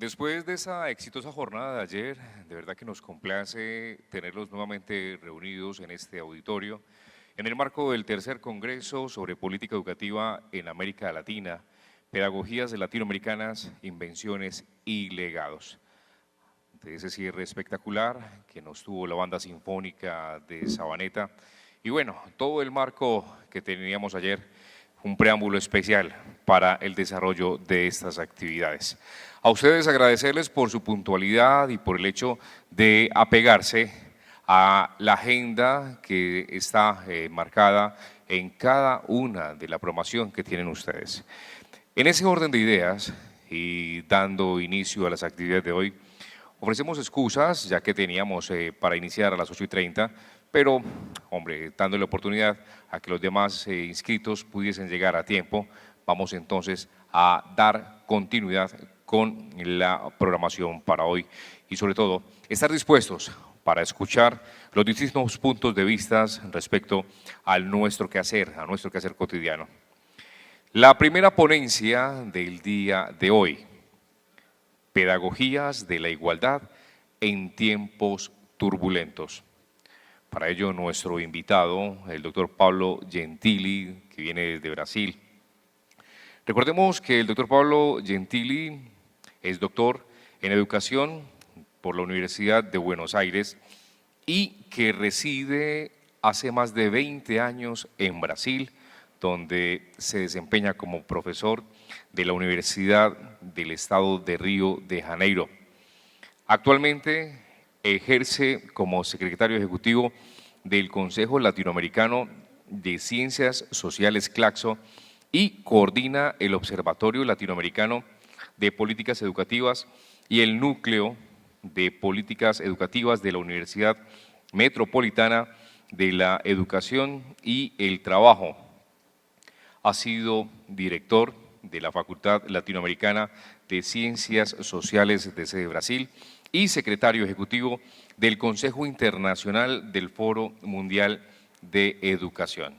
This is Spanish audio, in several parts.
Después de esa exitosa jornada de ayer, de verdad que nos complace tenerlos nuevamente reunidos en este auditorio en el marco del tercer Congreso sobre Política Educativa en América Latina, Pedagogías Latinoamericanas, Invenciones y Legados. De ese cierre espectacular que nos tuvo la Banda Sinfónica de Sabaneta y bueno, todo el marco que teníamos ayer, un preámbulo especial para el desarrollo de estas actividades. A ustedes agradecerles por su puntualidad y por el hecho de apegarse a la agenda que está marcada en cada una de la programación que tienen ustedes. En ese orden de ideas y dando inicio a las actividades de hoy, ofrecemos excusas, ya que teníamos para iniciar a las 8:30, pero, hombre, dándole oportunidad a que los demás inscritos pudiesen llegar a tiempo, vamos entonces a dar continuidad con la programación para hoy y sobre todo estar dispuestos para escuchar los distintos puntos de vista respecto a nuestro quehacer cotidiano. La primera ponencia del día de hoy, Pedagogías de la Igualdad en tiempos turbulentos. Para ello, nuestro invitado, el doctor Pablo Gentili, que viene desde Brasil. Recordemos que el doctor Pablo Gentili es doctor en educación por la Universidad de Buenos Aires y que reside hace más de 20 años en Brasil, donde se desempeña como profesor de la Universidad del Estado de Río de Janeiro. Actualmente ejerce como secretario ejecutivo del Consejo Latinoamericano de Ciencias Sociales CLACSO y coordina el Observatorio Latinoamericano de Políticas Educativas y el Núcleo de Políticas Educativas de la Universidad Metropolitana de la Educación y el Trabajo. Ha sido director de la Facultad Latinoamericana de Ciencias Sociales de sede Brasil y secretario ejecutivo del Consejo Internacional del Foro Mundial de Educación.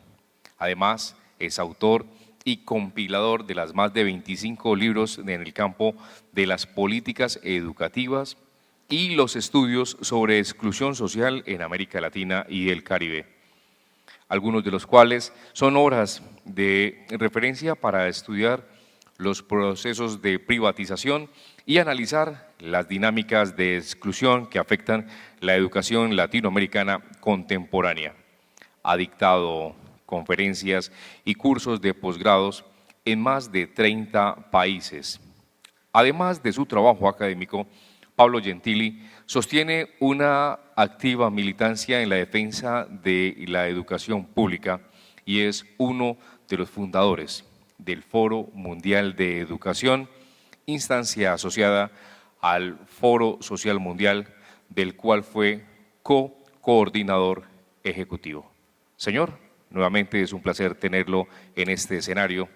Además, es autor y compilador de las más de 25 libros en el campo de las políticas educativas y los estudios sobre exclusión social en América Latina y el Caribe, algunos de los cuales son obras de referencia para estudiar los procesos de privatización y analizar las dinámicas de exclusión que afectan la educación latinoamericana contemporánea. Ha dictado conferencias y cursos de posgrados en más de 30 países. Además de su trabajo académico, Pablo Gentili sostiene una activa militancia en la defensa de la educación pública y es uno de los fundadores del Foro Mundial de Educación, instancia asociada al Foro Social Mundial, del cual fue coordinador ejecutivo. Señor, nuevamente es un placer tenerlo en este escenario,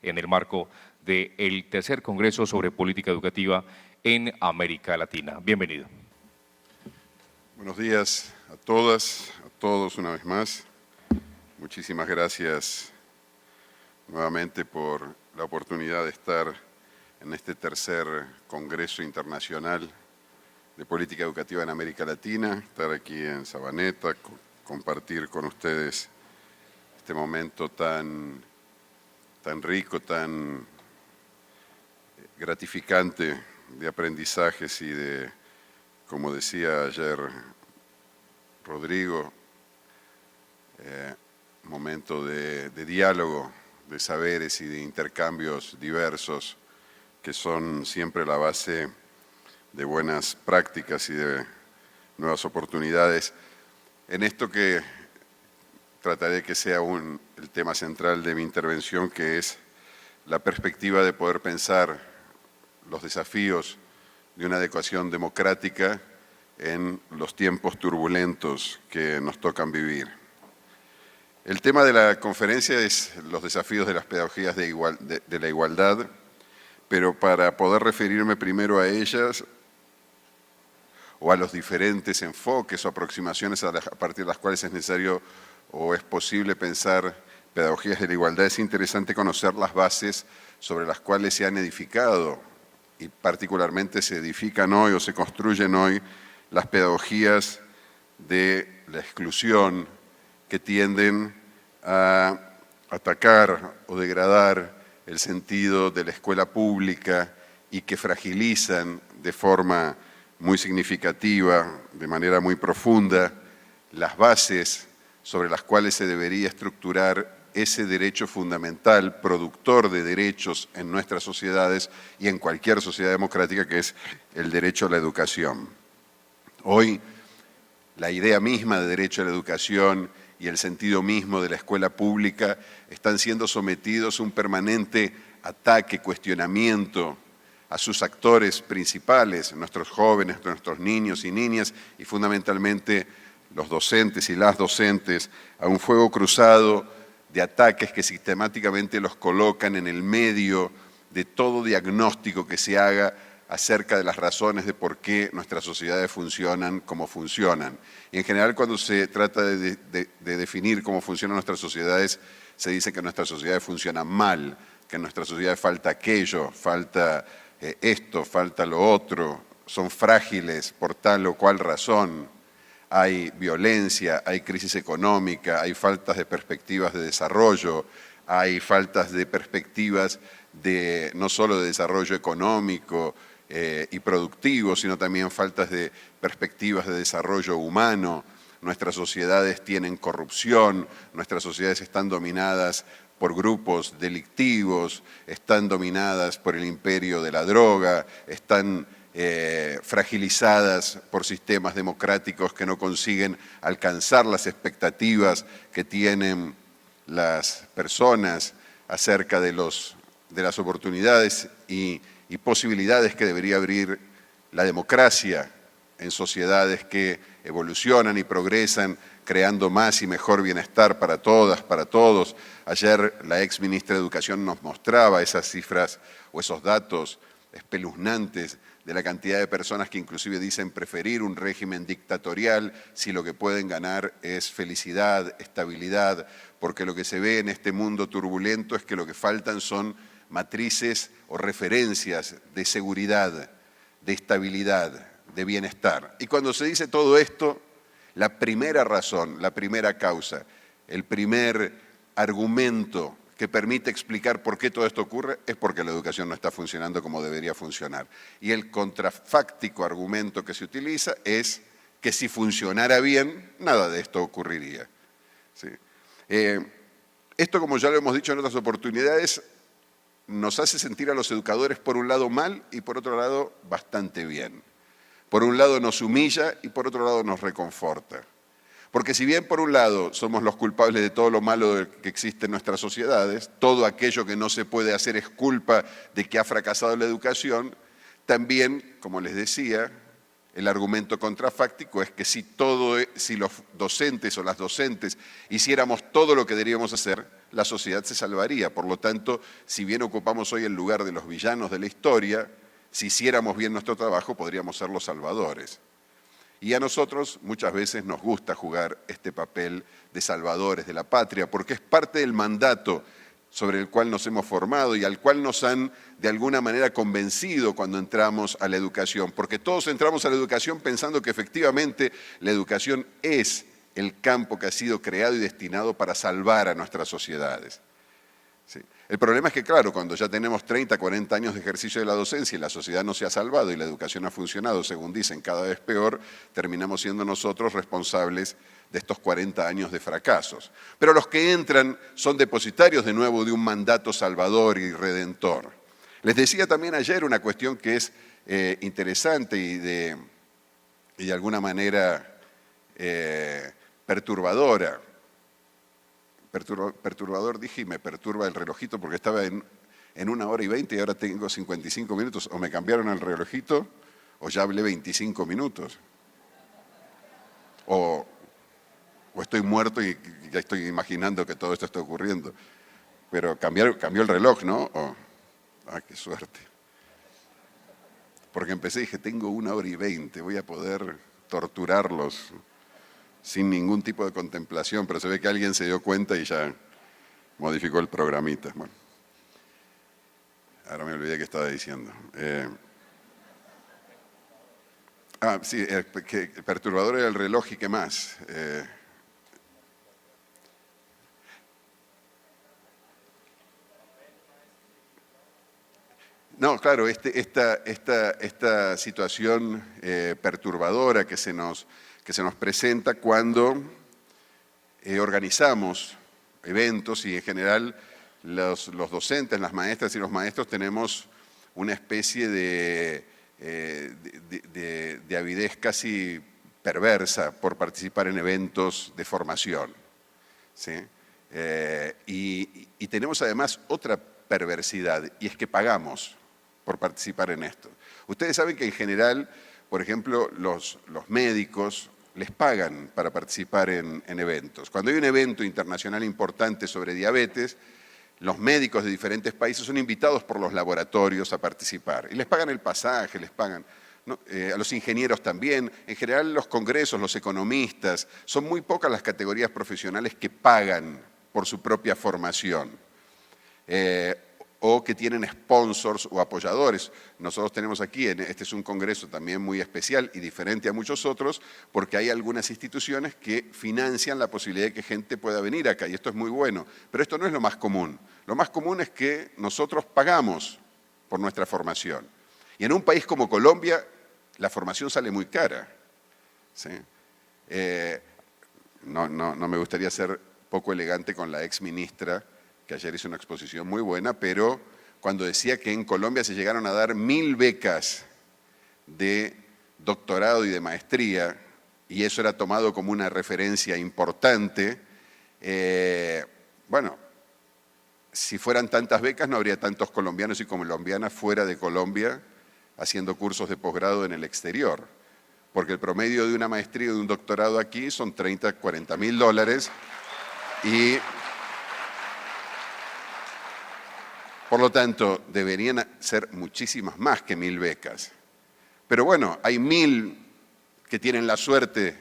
en el marco del tercer Congreso sobre Política Educativa en América Latina. Bienvenido. Buenos días a todas, a todos una vez más. Muchísimas gracias nuevamente por la oportunidad de estar en este tercer Congreso Internacional de Política Educativa en América Latina, estar aquí en Sabaneta, compartir con ustedes este momento tan rico, tan gratificante de aprendizajes y de, como decía ayer Rodrigo, momento de diálogo, de saberes y de intercambios diversos que son siempre la base de buenas prácticas y de nuevas oportunidades. En esto que trataré que sea el tema central de mi intervención, que es la perspectiva de poder pensar los desafíos de una adecuación democrática en los tiempos turbulentos que nos tocan vivir. El tema de la conferencia es los desafíos de las pedagogías de la igualdad, pero para poder referirme primero a ellas o a los diferentes enfoques o aproximaciones a partir de las cuales es necesario o es posible pensar pedagogías de la igualdad, es interesante conocer las bases sobre las cuales se han edificado y particularmente se edifican hoy o se construyen hoy las pedagogías de la exclusión que tienden a atacar o degradar el sentido de la escuela pública y que fragilizan de forma muy significativa, de manera muy profunda, las bases sobre las cuales se debería estructurar ese derecho fundamental, productor de derechos en nuestras sociedades y en cualquier sociedad democrática, que es el derecho a la educación. Hoy, la idea misma de derecho a la educación y el sentido mismo de la escuela pública están siendo sometidos a un permanente ataque, cuestionamiento a sus actores principales, nuestros jóvenes, nuestros niños y niñas, y fundamentalmente los docentes y las docentes, a un fuego cruzado de ataques que sistemáticamente los colocan en el medio de todo diagnóstico que se haga acerca de las razones de por qué nuestras sociedades funcionan como funcionan. Y en general, cuando se trata de definir cómo funcionan nuestras sociedades, se dice que nuestras sociedades funcionan mal, que en nuestras sociedades falta aquello, falta esto, falta lo otro, son frágiles por tal o cual razón. Hay violencia, hay crisis económica, hay faltas de perspectivas de desarrollo, hay faltas de perspectivas de no solo de desarrollo económico y productivo, sino también faltas de perspectivas de desarrollo humano. Nuestras sociedades tienen corrupción, nuestras sociedades están dominadas por grupos delictivos, están dominadas por el imperio de la droga, están fragilizadas por sistemas democráticos que no consiguen alcanzar las expectativas que tienen las personas acerca de las oportunidades y posibilidades que debería abrir la democracia en sociedades que evolucionan y progresan, creando más y mejor bienestar para todas, para todos. Ayer la ex ministra de Educación nos mostraba esas cifras o esos datos espeluznantes de la cantidad de personas que inclusive dicen preferir un régimen dictatorial si lo que pueden ganar es felicidad, estabilidad, porque lo que se ve en este mundo turbulento es que lo que faltan son matrices o referencias de seguridad, de estabilidad, de bienestar. Y cuando se dice todo esto, la primera razón, la primera causa, el primer argumento que permite explicar por qué todo esto ocurre es porque la educación no está funcionando como debería funcionar. Y el contrafáctico argumento que se utiliza es que si funcionara bien, nada de esto ocurriría. ¿Sí? Esto, como ya lo hemos dicho en otras oportunidades, nos hace sentir a los educadores por un lado mal y por otro lado bastante bien. Por un lado nos humilla y por otro lado nos reconforta. Porque si bien por un lado somos los culpables de todo lo malo que existe en nuestras sociedades, todo aquello que no se puede hacer es culpa de que ha fracasado la educación, también, como les decía, el argumento contrafáctico es que si los docentes o las docentes hiciéramos todo lo que deberíamos hacer, la sociedad se salvaría. Por lo tanto, si bien ocupamos hoy el lugar de los villanos de la historia, si hiciéramos bien nuestro trabajo, podríamos ser los salvadores. Y a nosotros muchas veces nos gusta jugar este papel de salvadores de la patria, porque es parte del mandato sobre el cual nos hemos formado y al cual nos han de alguna manera convencido cuando entramos a la educación, porque todos entramos a la educación pensando que efectivamente la educación es el campo que ha sido creado y destinado para salvar a nuestras sociedades. Sí. El problema es que, claro, cuando ya tenemos 30, 40 años de ejercicio de la docencia y la sociedad no se ha salvado y la educación ha funcionado, según dicen, cada vez peor, terminamos siendo nosotros responsables de estos 40 años de fracasos. Pero los que entran son depositarios de nuevo de un mandato salvador y redentor. Les decía también ayer una cuestión que es interesante y de alguna manera perturbadora. Perturbador dije y me perturba el relojito porque estaba en 1 hora y 20 y ahora tengo 55 minutos. O me cambiaron el relojito o ya hablé 25 minutos. O estoy muerto y ya estoy imaginando que todo esto está ocurriendo. Pero cambió el reloj, ¿no? Qué suerte. Porque empecé y dije, tengo 1 hora y 20, voy a poder torturarlos sin ningún tipo de contemplación, pero se ve que alguien se dio cuenta y ya modificó el programita. Bueno, ahora me olvidé qué estaba diciendo. Sí, que perturbador era el reloj y qué más. No, claro, esta situación perturbadora que se nos presenta cuando organizamos eventos y en general los docentes, las maestras y los maestros tenemos una especie de avidez casi perversa por participar en eventos de formación, ¿sí? Y tenemos además otra perversidad, y es que pagamos por participar en esto. Ustedes saben que en general, por ejemplo, los médicos les pagan para participar en eventos. Cuando hay un evento internacional importante sobre diabetes, los médicos de diferentes países son invitados por los laboratorios a participar. Y les pagan el pasaje, les pagan, ¿no? A los ingenieros también. En general, los congresos, los economistas, son muy pocas las categorías profesionales que pagan por su propia formación. O que tienen sponsors o apoyadores. Nosotros tenemos aquí, este es un congreso también muy especial y diferente a muchos otros, porque hay algunas instituciones que financian la posibilidad de que gente pueda venir acá, y esto es muy bueno. Pero esto no es lo más común. Lo más común es que nosotros pagamos por nuestra formación. Y en un país como Colombia, la formación sale muy cara, ¿sí? No me gustaría ser poco elegante con la ex ministra, que ayer hizo una exposición muy buena, pero cuando decía que en Colombia se llegaron a dar 1000 becas de doctorado y de maestría, y eso era tomado como una referencia importante, bueno, si fueran tantas becas no habría tantos colombianos y colombianas fuera de Colombia haciendo cursos de posgrado en el exterior, porque el promedio de una maestría o de un doctorado aquí son 30, 40 mil dólares, y por lo tanto, deberían ser muchísimas más que 1000 becas. Pero bueno, hay 1000 que tienen la suerte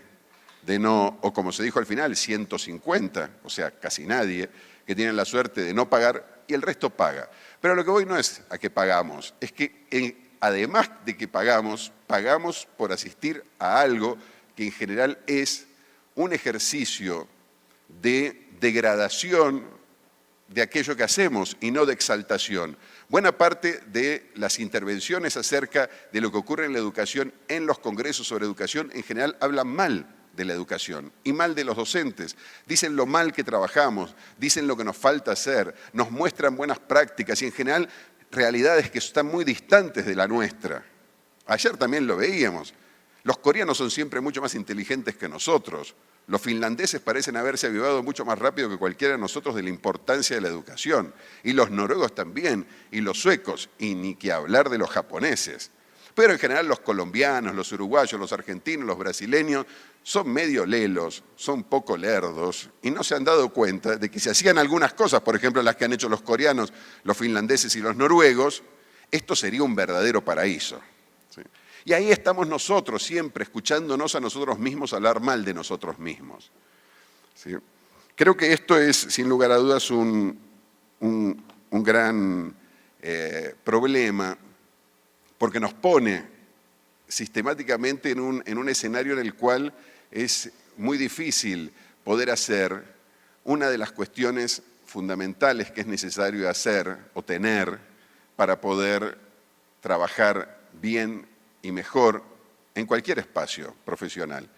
de no, o como se dijo al final, 150, o sea, casi nadie, que tienen la suerte de no pagar y el resto paga. Pero lo que voy no es a que pagamos, es que además de que pagamos por asistir a algo que en general es un ejercicio de degradación de aquello que hacemos y no de exaltación. Buena parte de las intervenciones acerca de lo que ocurre en la educación, en los congresos sobre educación, en general hablan mal de la educación y mal de los docentes. Dicen lo mal que trabajamos, dicen lo que nos falta hacer, nos muestran buenas prácticas y en general realidades que están muy distantes de la nuestra. Ayer también lo veíamos. Los coreanos son siempre mucho más inteligentes que nosotros. Los finlandeses parecen haberse avivado mucho más rápido que cualquiera de nosotros de la importancia de la educación. Y los noruegos también, y los suecos, y ni que hablar de los japoneses. Pero en general los colombianos, los uruguayos, los argentinos, los brasileños son medio lelos, son poco lerdos, y no se han dado cuenta de que si hacían algunas cosas, por ejemplo las que han hecho los coreanos, los finlandeses y los noruegos, esto sería un verdadero paraíso, ¿sí? Y ahí estamos nosotros siempre escuchándonos a nosotros mismos hablar mal de nosotros mismos, ¿sí? Creo que esto es, sin lugar a dudas, un gran problema, porque nos pone sistemáticamente en un escenario en el cual es muy difícil poder hacer una de las cuestiones fundamentales que es necesario hacer o tener para poder trabajar bien y mejor en cualquier espacio profesional,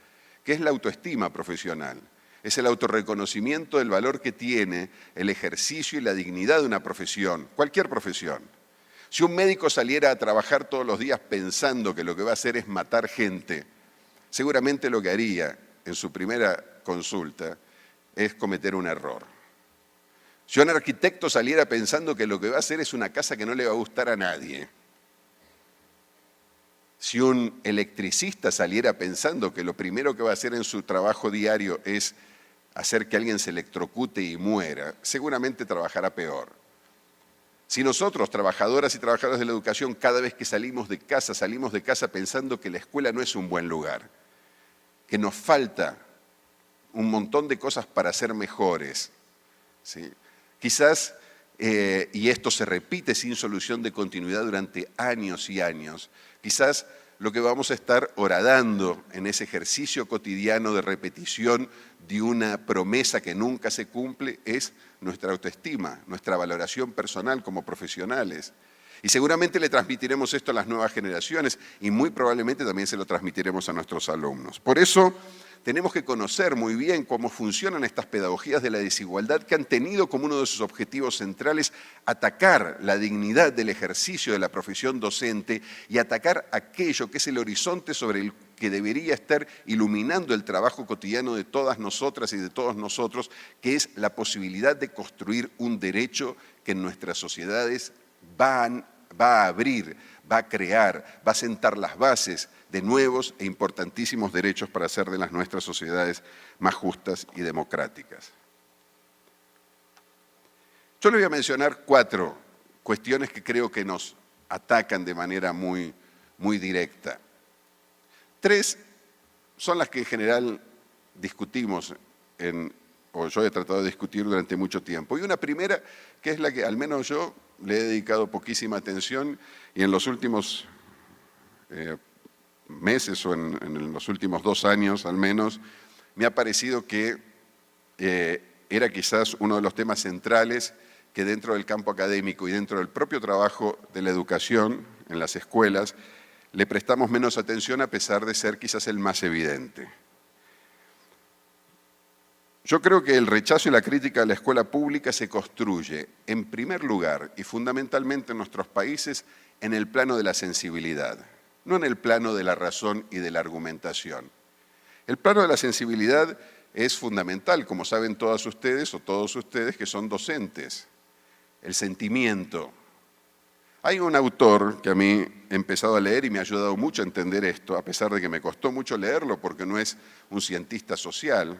que es la autoestima profesional. Es el autorreconocimiento del valor que tiene el ejercicio y la dignidad de una profesión, cualquier profesión. Si un médico saliera a trabajar todos los días pensando que lo que va a hacer es matar gente, seguramente lo que haría en su primera consulta es cometer un error. Si un arquitecto saliera pensando que lo que va a hacer es una casa que no le va a gustar a nadie, si un electricista saliera pensando que lo primero que va a hacer en su trabajo diario es hacer que alguien se electrocute y muera, seguramente trabajará peor. Si nosotros, trabajadoras y trabajadores de la educación, cada vez que salimos de casa pensando que la escuela no es un buen lugar, que nos falta un montón de cosas para ser mejores, ¿sí? Quizás, y esto se repite sin solución de continuidad durante años y años, quizás lo que vamos a estar horadando en ese ejercicio cotidiano de repetición de una promesa que nunca se cumple es nuestra autoestima, nuestra valoración personal como profesionales. Y seguramente le transmitiremos esto a las nuevas generaciones y muy probablemente también se lo transmitiremos a nuestros alumnos. Por eso tenemos que conocer muy bien cómo funcionan estas pedagogías de la desigualdad que han tenido como uno de sus objetivos centrales atacar la dignidad del ejercicio de la profesión docente y atacar aquello que es el horizonte sobre el que debería estar iluminando el trabajo cotidiano de todas nosotras y de todos nosotros, que es la posibilidad de construir un derecho que en nuestras sociedades va a abrir, va a crear, va a sentar las bases de nuevos e importantísimos derechos para hacer de las nuestras sociedades más justas y democráticas. Yo le voy a mencionar 4 cuestiones que creo que nos atacan de manera muy directa. 3 son las que en general discutimos, o yo he tratado de discutir durante mucho tiempo. Y una primera, que es la que al menos yo le he dedicado poquísima atención y en los últimos meses o en los últimos 2 años al menos, me ha parecido que era quizás uno de los temas centrales que dentro del campo académico y dentro del propio trabajo de la educación en las escuelas le prestamos menos atención a pesar de ser quizás el más evidente. Yo creo que el rechazo y la crítica a la escuela pública se construye, en primer lugar y fundamentalmente en nuestros países, en el plano de la sensibilidad, no en el plano de la razón y de la argumentación. El plano de la sensibilidad es fundamental, como saben todas ustedes o todos ustedes que son docentes. El sentimiento. Hay un autor que a mí he empezado a leer y me ha ayudado mucho a entender esto, a pesar de que me costó mucho leerlo porque no es un cientista social,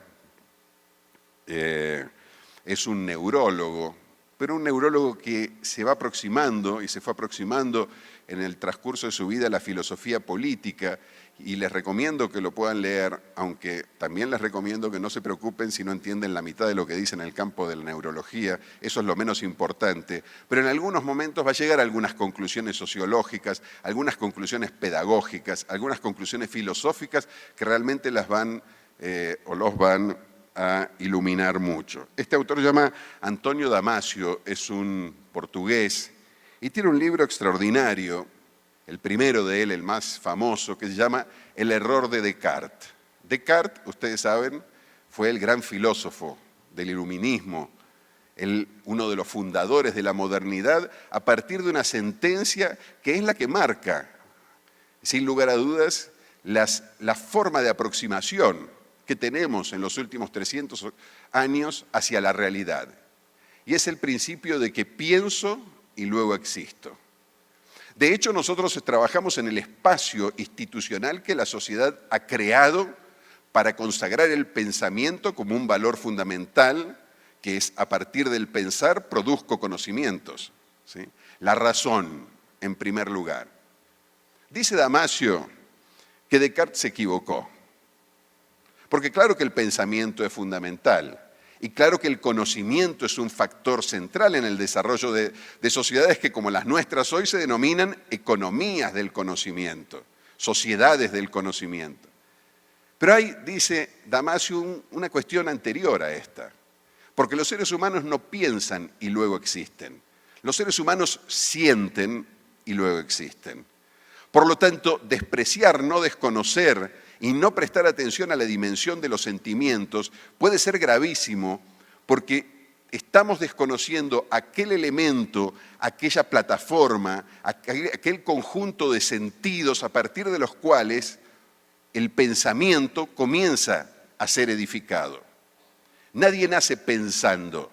es un neurólogo, pero un neurólogo que se va aproximando y se fue aproximando en el transcurso de su vida a la filosofía política y les recomiendo que lo puedan leer, aunque también les recomiendo que no se preocupen si no entienden la mitad de lo que dice en el campo de la neurología, eso es lo menos importante, pero en algunos momentos va a llegar a algunas conclusiones sociológicas, algunas conclusiones pedagógicas, algunas conclusiones filosóficas que realmente las van o los van a iluminar mucho. Este autor se llama Antonio Damasio, es un portugués y tiene un libro extraordinario, el primero de él, el más famoso, que se llama El error de Descartes. Descartes, ustedes saben, fue el gran filósofo del iluminismo, uno de los fundadores de la modernidad, a partir de una sentencia que es la que marca, sin lugar a dudas, la forma de aproximación que tenemos en los últimos 300 años hacia la realidad. Y es el principio de que pienso y luego existo. De hecho, nosotros trabajamos en el espacio institucional que la sociedad ha creado para consagrar el pensamiento como un valor fundamental, que es a partir del pensar produzco conocimientos, ¿sí? La razón, en primer lugar. Dice Damasio que Descartes se equivocó. Porque claro que el pensamiento es fundamental y claro que el conocimiento es un factor central en el desarrollo de sociedades que como las nuestras hoy se denominan economías del conocimiento, sociedades del conocimiento. Pero hay, dice Damasio, una cuestión anterior a esta, porque los seres humanos no piensan y luego existen. Los seres humanos sienten y luego existen. Por lo tanto, despreciar, no desconocer y no prestar atención a la dimensión de los sentimientos puede ser gravísimo porque estamos desconociendo aquel elemento, aquella plataforma, aquel conjunto de sentidos a partir de los cuales el pensamiento comienza a ser edificado. Nadie nace pensando,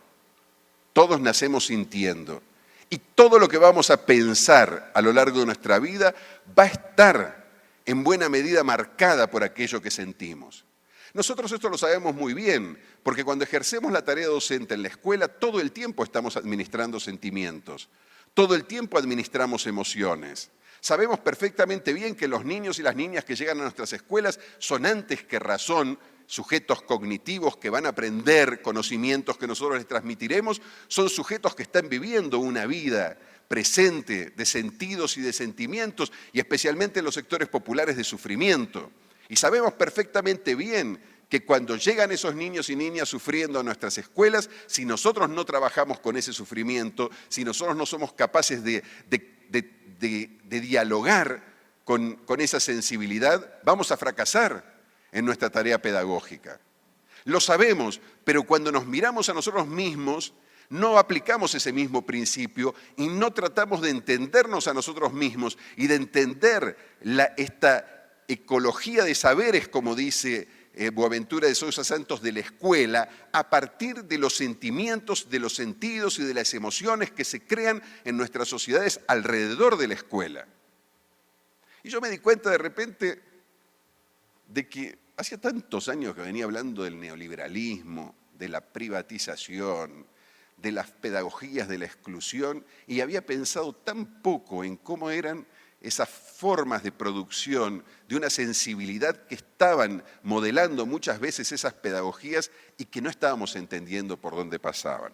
todos nacemos sintiendo. Y todo lo que vamos a pensar a lo largo de nuestra vida va a estar en buena medida marcada por aquello que sentimos. Nosotros esto lo sabemos muy bien, porque cuando ejercemos la tarea docente en la escuela, todo el tiempo estamos administrando sentimientos, todo el tiempo administramos emociones. Sabemos perfectamente bien que los niños y las niñas que llegan a nuestras escuelas son antes que razón sujetos cognitivos que van a aprender conocimientos que nosotros les transmitiremos, son sujetos que están viviendo una vida presente de sentidos y de sentimientos, y especialmente en los sectores populares de sufrimiento. Y sabemos perfectamente bien que cuando llegan esos niños y niñas sufriendo a nuestras escuelas, si nosotros no trabajamos con ese sufrimiento, si nosotros no somos capaces de dialogar con esa sensibilidad, vamos a fracasar en nuestra tarea pedagógica. Lo sabemos, pero cuando nos miramos a nosotros mismos, no aplicamos ese mismo principio y no tratamos de entendernos a nosotros mismos y de entender esta ecología de saberes, como dice Boaventura de Sousa Santos, de la escuela, a partir de los sentimientos, de los sentidos y de las emociones que se crean en nuestras sociedades alrededor de la escuela. Y yo me di cuenta de repente de que hacía tantos años que venía hablando del neoliberalismo, de la privatización, de las pedagogías de la exclusión, y había pensado tan poco en cómo eran esas formas de producción, de una sensibilidad que estaban modelando muchas veces esas pedagogías y que no estábamos entendiendo por dónde pasaban.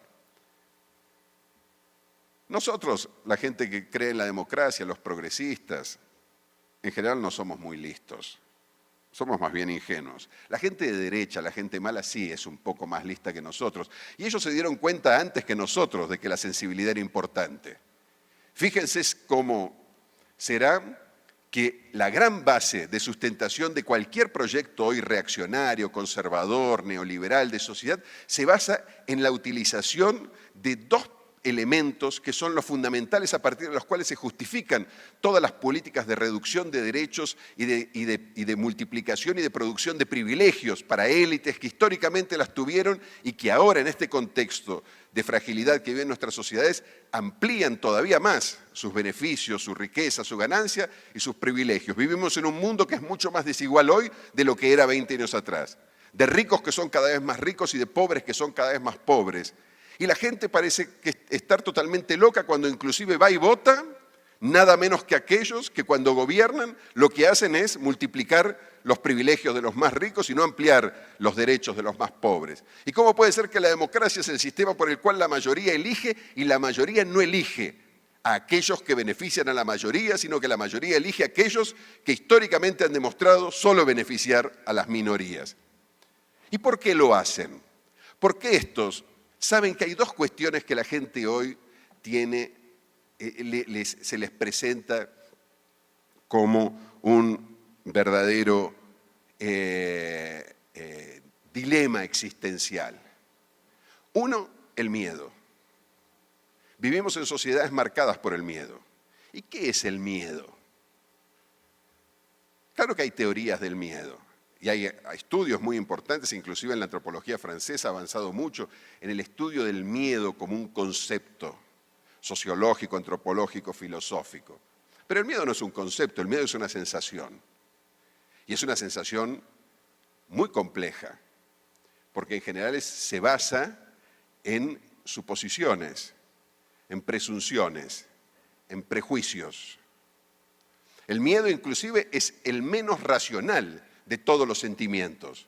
Nosotros, la gente que cree en la democracia, los progresistas, en general no somos muy listos. Somos más bien ingenuos. La gente de derecha, la gente mala, sí es un poco más lista que nosotros. Y ellos se dieron cuenta antes que nosotros de que la sensibilidad era importante. Fíjense cómo será que la gran base de sustentación de cualquier proyecto hoy reaccionario, conservador, neoliberal, de sociedad, se basa en la utilización de dos elementos que son los fundamentales a partir de los cuales se justifican todas las políticas de reducción de derechos y de multiplicación y de producción de privilegios para élites que históricamente las tuvieron y que ahora en este contexto de fragilidad que viven nuestras sociedades amplían todavía más sus beneficios, su riqueza, su ganancia y sus privilegios. Vivimos en un mundo que es mucho más desigual hoy de lo que era 20 años atrás, de ricos que son cada vez más ricos y de pobres que son cada vez más pobres. Y la gente parece estar totalmente loca cuando inclusive va y vota, nada menos que aquellos que cuando gobiernan lo que hacen es multiplicar los privilegios de los más ricos y no ampliar los derechos de los más pobres. ¿Y cómo puede ser que la democracia es el sistema por el cual la mayoría elige y la mayoría no elige a aquellos que benefician a la mayoría, sino que la mayoría elige a aquellos que históricamente han demostrado solo beneficiar a las minorías? ¿Y por qué lo hacen? Porque estos saben que hay dos cuestiones que la gente hoy tiene, se les presenta como un verdadero dilema existencial. Uno, el miedo. Vivimos en sociedades marcadas por el miedo. ¿Y qué es el miedo? Claro que hay teorías del miedo. Y hay estudios muy importantes, inclusive en la antropología francesa ha avanzado mucho en el estudio del miedo como un concepto sociológico, antropológico, filosófico. Pero el miedo no es un concepto, el miedo es una sensación. Y es una sensación muy compleja, porque en general se basa en suposiciones, en presunciones, en prejuicios. El miedo inclusive es el menos racional de todos los sentimientos.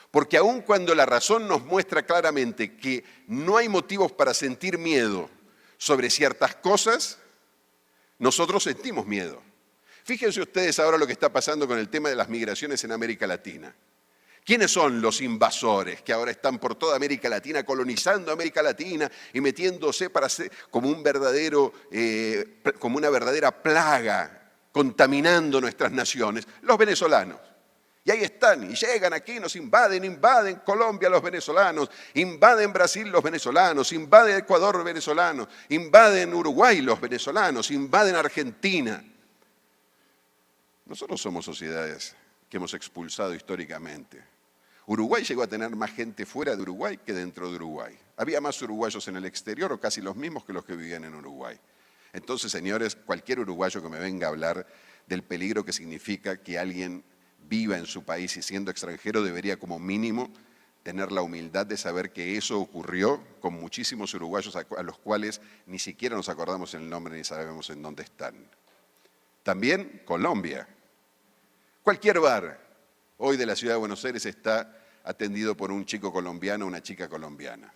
Porque aun cuando la razón nos muestra claramente que no hay motivos para sentir miedo sobre ciertas cosas, nosotros sentimos miedo. Fíjense ustedes ahora lo que está pasando con el tema de las migraciones en América Latina. ¿Quiénes son los invasores que ahora están por toda América Latina, colonizando América Latina y metiéndose para ser como una verdadera plaga, contaminando nuestras naciones? Los venezolanos. Y ahí están, y llegan aquí, nos invaden Colombia los venezolanos, invaden Brasil los venezolanos, invaden Ecuador los venezolanos, invaden Uruguay los venezolanos, invaden Argentina. Nosotros somos sociedades que hemos expulsado históricamente. Uruguay llegó a tener más gente fuera de Uruguay que dentro de Uruguay. Había más uruguayos en el exterior o casi los mismos que los que vivían en Uruguay. Entonces, señores, cualquier uruguayo que me venga a hablar del peligro que significa que alguien viva en su país y siendo extranjero debería como mínimo tener la humildad de saber que eso ocurrió con muchísimos uruguayos a los cuales ni siquiera nos acordamos el nombre ni sabemos en dónde están. También Colombia. Cualquier bar hoy de la ciudad de Buenos Aires está atendido por un chico colombiano o una chica colombiana.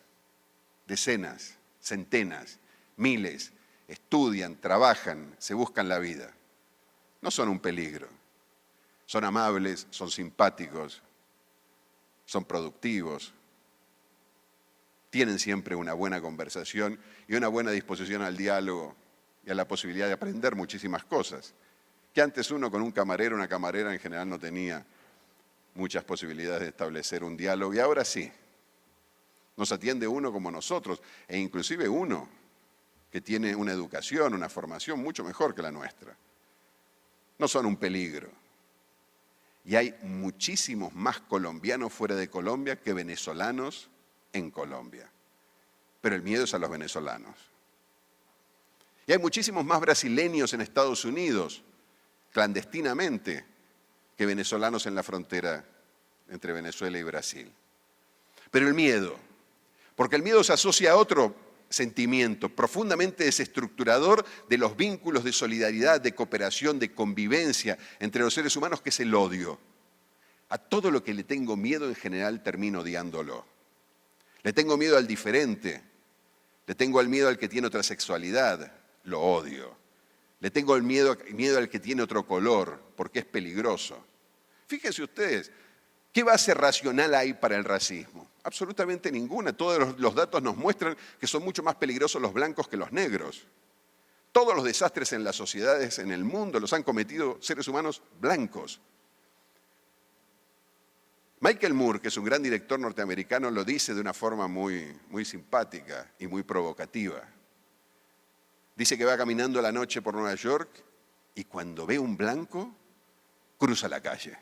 Decenas, centenas, miles, estudian, trabajan, se buscan la vida. No son un peligro. Son amables, son simpáticos, son productivos. Tienen siempre una buena conversación y una buena disposición al diálogo y a la posibilidad de aprender muchísimas cosas, que antes uno con un camarero, una camarera en general no tenía muchas posibilidades de establecer un diálogo, y ahora sí. Nos atiende uno como nosotros, e inclusive uno que tiene una educación, una formación mucho mejor que la nuestra. No son un peligro. Y hay muchísimos más colombianos fuera de Colombia que venezolanos en Colombia. Pero el miedo es a los venezolanos. Y hay muchísimos más brasileños en Estados Unidos, clandestinamente, que venezolanos en la frontera entre Venezuela y Brasil. Pero el miedo, porque el miedo se asocia a otro sentimiento profundamente desestructurador de los vínculos de solidaridad, de cooperación, de convivencia entre los seres humanos, que es el odio. A todo lo que le tengo miedo en general termino odiándolo. Le tengo miedo al diferente, le tengo el miedo al que tiene otra sexualidad, lo odio. Le tengo el miedo al que tiene otro color, porque es peligroso. Fíjense ustedes, ¿qué base racional hay para el racismo? Absolutamente ninguna. Todos los datos nos muestran que son mucho más peligrosos los blancos que los negros. Todos los desastres en las sociedades, en el mundo, los han cometido seres humanos blancos. Michael Moore, que es un gran director norteamericano, lo dice de una forma muy simpática y muy provocativa. Dice que va caminando a la noche por Nueva York y cuando ve un blanco, cruza la calle.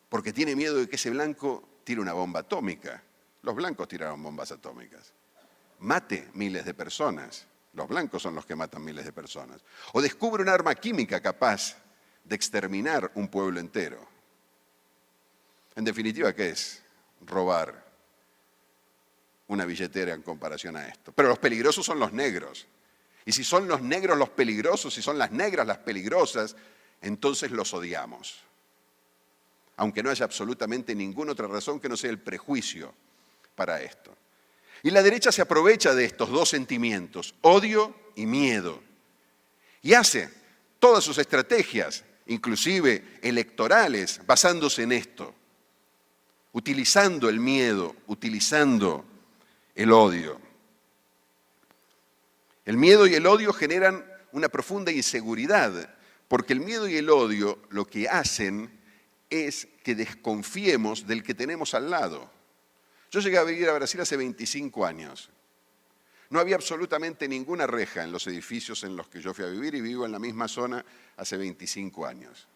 Porque tiene miedo de que ese blanco tire una bomba atómica. Los blancos tiraron bombas atómicas. Mate miles de personas. Los blancos son los que matan miles de personas. O descubre un arma química capaz de exterminar un pueblo entero. En definitiva, ¿qué es? Robar una billetera en comparación a esto. Pero los peligrosos son los negros. Y si son los negros los peligrosos, si son las negras las peligrosas, entonces los odiamos. Aunque no haya absolutamente ninguna otra razón que no sea el prejuicio para esto. Y la derecha se aprovecha de estos dos sentimientos, odio y miedo, y hace todas sus estrategias, inclusive electorales, basándose en esto, utilizando el miedo, utilizando el odio. El miedo y el odio generan una profunda inseguridad, porque el miedo y el odio lo que hacen es que desconfiemos del que tenemos al lado. Yo llegué a vivir a Brasil hace 25 años. No había absolutamente ninguna reja en los edificios en los que yo fui a vivir y vivo en la misma zona hace 25 años.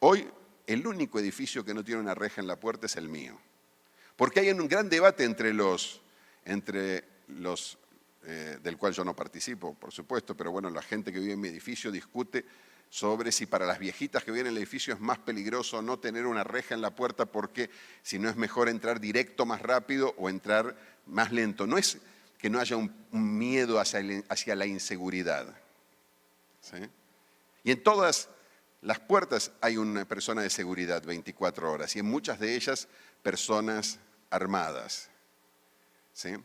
Hoy, el único edificio que no tiene una reja en la puerta es el mío. Porque hay un gran debate entre los del cual yo no participo, por supuesto, pero bueno, la gente que vive en mi edificio discute sobre si para las viejitas que viven en el edificio es más peligroso no tener una reja en la puerta, porque si no es mejor entrar directo más rápido o entrar más lento. No es que no haya un miedo hacia la inseguridad, ¿sí? Y en todas las puertas hay una persona de seguridad 24 horas y en muchas de ellas personas armadas, ¿sí?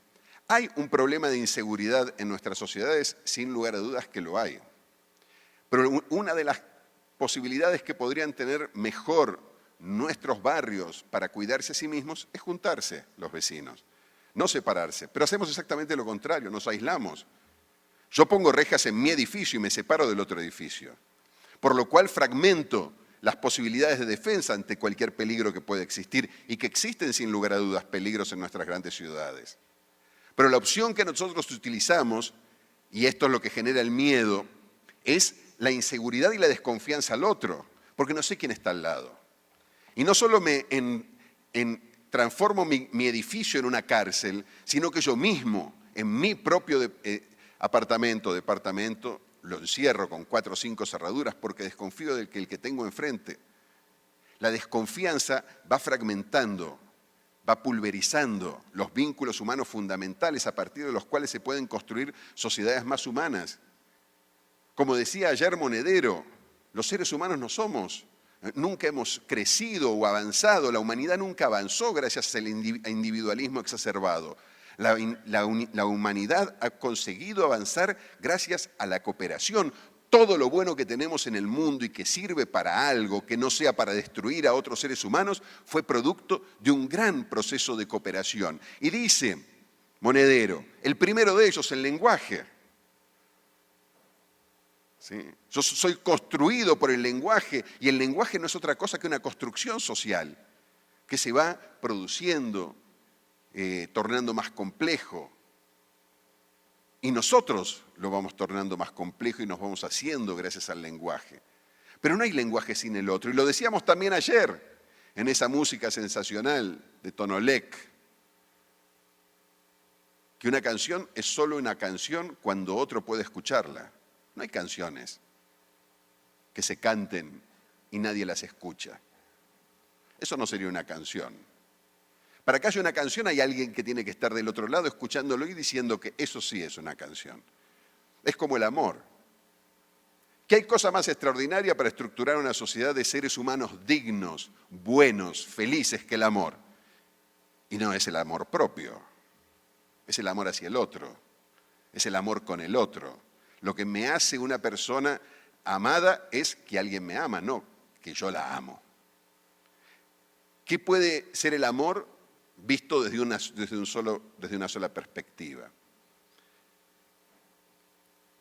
Hay un problema de inseguridad en nuestras sociedades, sin lugar a dudas que lo hay. Pero una de las posibilidades que podrían tener mejor nuestros barrios para cuidarse a sí mismos es juntarse los vecinos, no separarse. Pero hacemos exactamente lo contrario, nos aislamos. Yo pongo rejas en mi edificio y me separo del otro edificio, por lo cual fragmento las posibilidades de defensa ante cualquier peligro que pueda existir y que existen sin lugar a dudas peligros en nuestras grandes ciudades. Pero la opción que nosotros utilizamos, y esto es lo que genera el miedo, es la inseguridad y la desconfianza al otro, porque no sé quién está al lado. Y no solo transformo mi edificio en una cárcel, sino que yo mismo, en mi propio departamento, lo encierro con 4 o 5 cerraduras porque desconfío del que el que tengo enfrente. La desconfianza va fragmentando, va pulverizando los vínculos humanos fundamentales a partir de los cuales se pueden construir sociedades más humanas. Como decía ayer Monedero, los seres humanos no somos Nunca hemos crecido o avanzado, la humanidad nunca avanzó gracias al individualismo exacerbado. La humanidad ha conseguido avanzar gracias a la cooperación. Todo lo bueno que tenemos en el mundo y que sirve para algo, que no sea para destruir a otros seres humanos, fue producto de un gran proceso de cooperación. Y dice Monedero, el primero de ellos, el lenguaje. ¿Sí? Yo soy construido por el lenguaje y el lenguaje no es otra cosa que una construcción social que se va produciendo, tornando más complejo. Y nosotros lo vamos tornando más complejo y nos vamos haciendo gracias al lenguaje. Pero no hay lenguaje sin el otro. Y lo decíamos también ayer en esa música sensacional de Tonolec, que una canción es solo una canción cuando otro puede escucharla. No hay canciones que se canten y nadie las escucha. Eso no sería una canción. Para que haya una canción hay alguien que tiene que estar del otro lado escuchándolo y diciendo que eso sí es una canción. Es como el amor. ¿Qué hay cosa más extraordinaria para estructurar una sociedad de seres humanos dignos, buenos, felices que el amor? Y no es el amor propio, es el amor hacia el otro, es el amor con el otro. Lo que me hace una persona amada es que alguien me ama, no que yo la amo. ¿Qué puede ser el amor visto desde una sola perspectiva?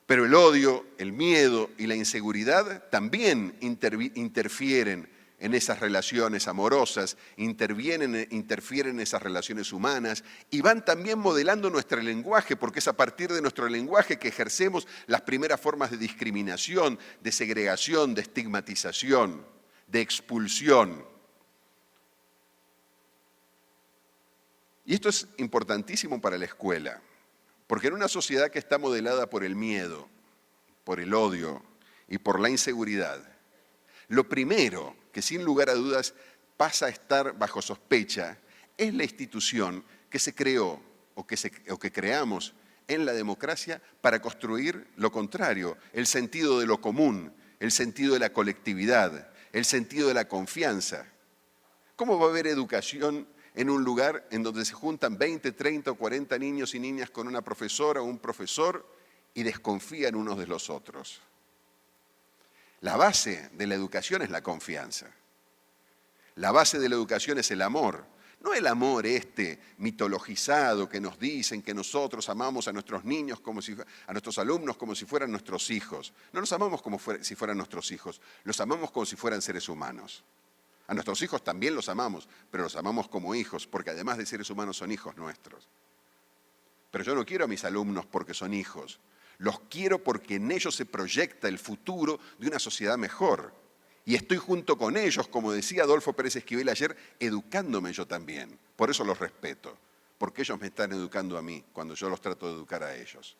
Pero el odio, el miedo y la inseguridad también interfieren en esas relaciones amorosas, interfieren en esas relaciones humanas y van también modelando nuestro lenguaje, porque es a partir de nuestro lenguaje que ejercemos las primeras formas de discriminación, de segregación, de estigmatización, de expulsión. Y esto es importantísimo para la escuela, porque en una sociedad que está modelada por el miedo, por el odio y por la inseguridad, lo primero que sin lugar a dudas pasa a estar bajo sospecha es la institución que se creó o que creamos en la democracia para construir lo contrario, el sentido de lo común, el sentido de la colectividad, el sentido de la confianza. ¿Cómo va a haber educación en un lugar en donde se juntan 20, 30 o 40 niños y niñas con una profesora o un profesor y desconfían unos de los otros? La base de la educación es la confianza. La base de la educación es el amor. No el amor mitologizado que nos dicen que nosotros amamos a nuestros niños, a nuestros alumnos como si fueran nuestros hijos. No los amamos como si fueran nuestros hijos, los amamos como si fueran seres humanos. A nuestros hijos también los amamos, pero los amamos como hijos, porque además de seres humanos son hijos nuestros. Pero yo no quiero a mis alumnos porque son hijos. Los quiero porque en ellos se proyecta el futuro de una sociedad mejor. Y estoy junto con ellos, como decía Adolfo Pérez Esquivel ayer, educándome yo también. Por eso los respeto, porque ellos me están educando a mí cuando yo los trato de educar a ellos.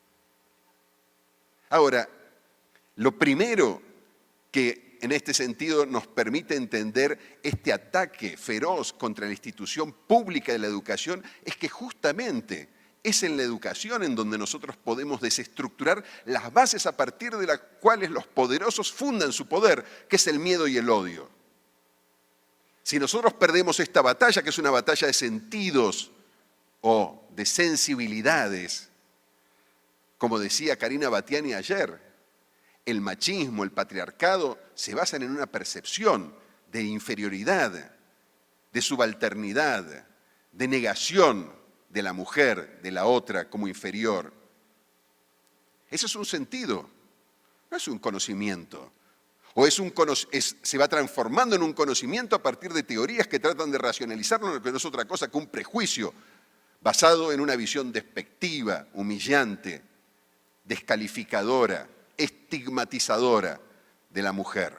Ahora, lo primero que en este sentido nos permite entender este ataque feroz contra la institución pública de la educación es que justamente es en la educación en donde nosotros podemos desestructurar las bases a partir de las cuales los poderosos fundan su poder, que es el miedo y el odio. Si nosotros perdemos esta batalla, que es una batalla de sentidos o de sensibilidades, como decía Karina Batiani ayer, el machismo, el patriarcado se basan en una percepción de inferioridad, de subalternidad, de negación de la mujer, de la otra, como inferior. Eso es un sentido, no es un conocimiento. O se va transformando en un conocimiento a partir de teorías que tratan de racionalizarlo, que no es otra cosa que un prejuicio basado en una visión despectiva, humillante, descalificadora, estigmatizadora de la mujer.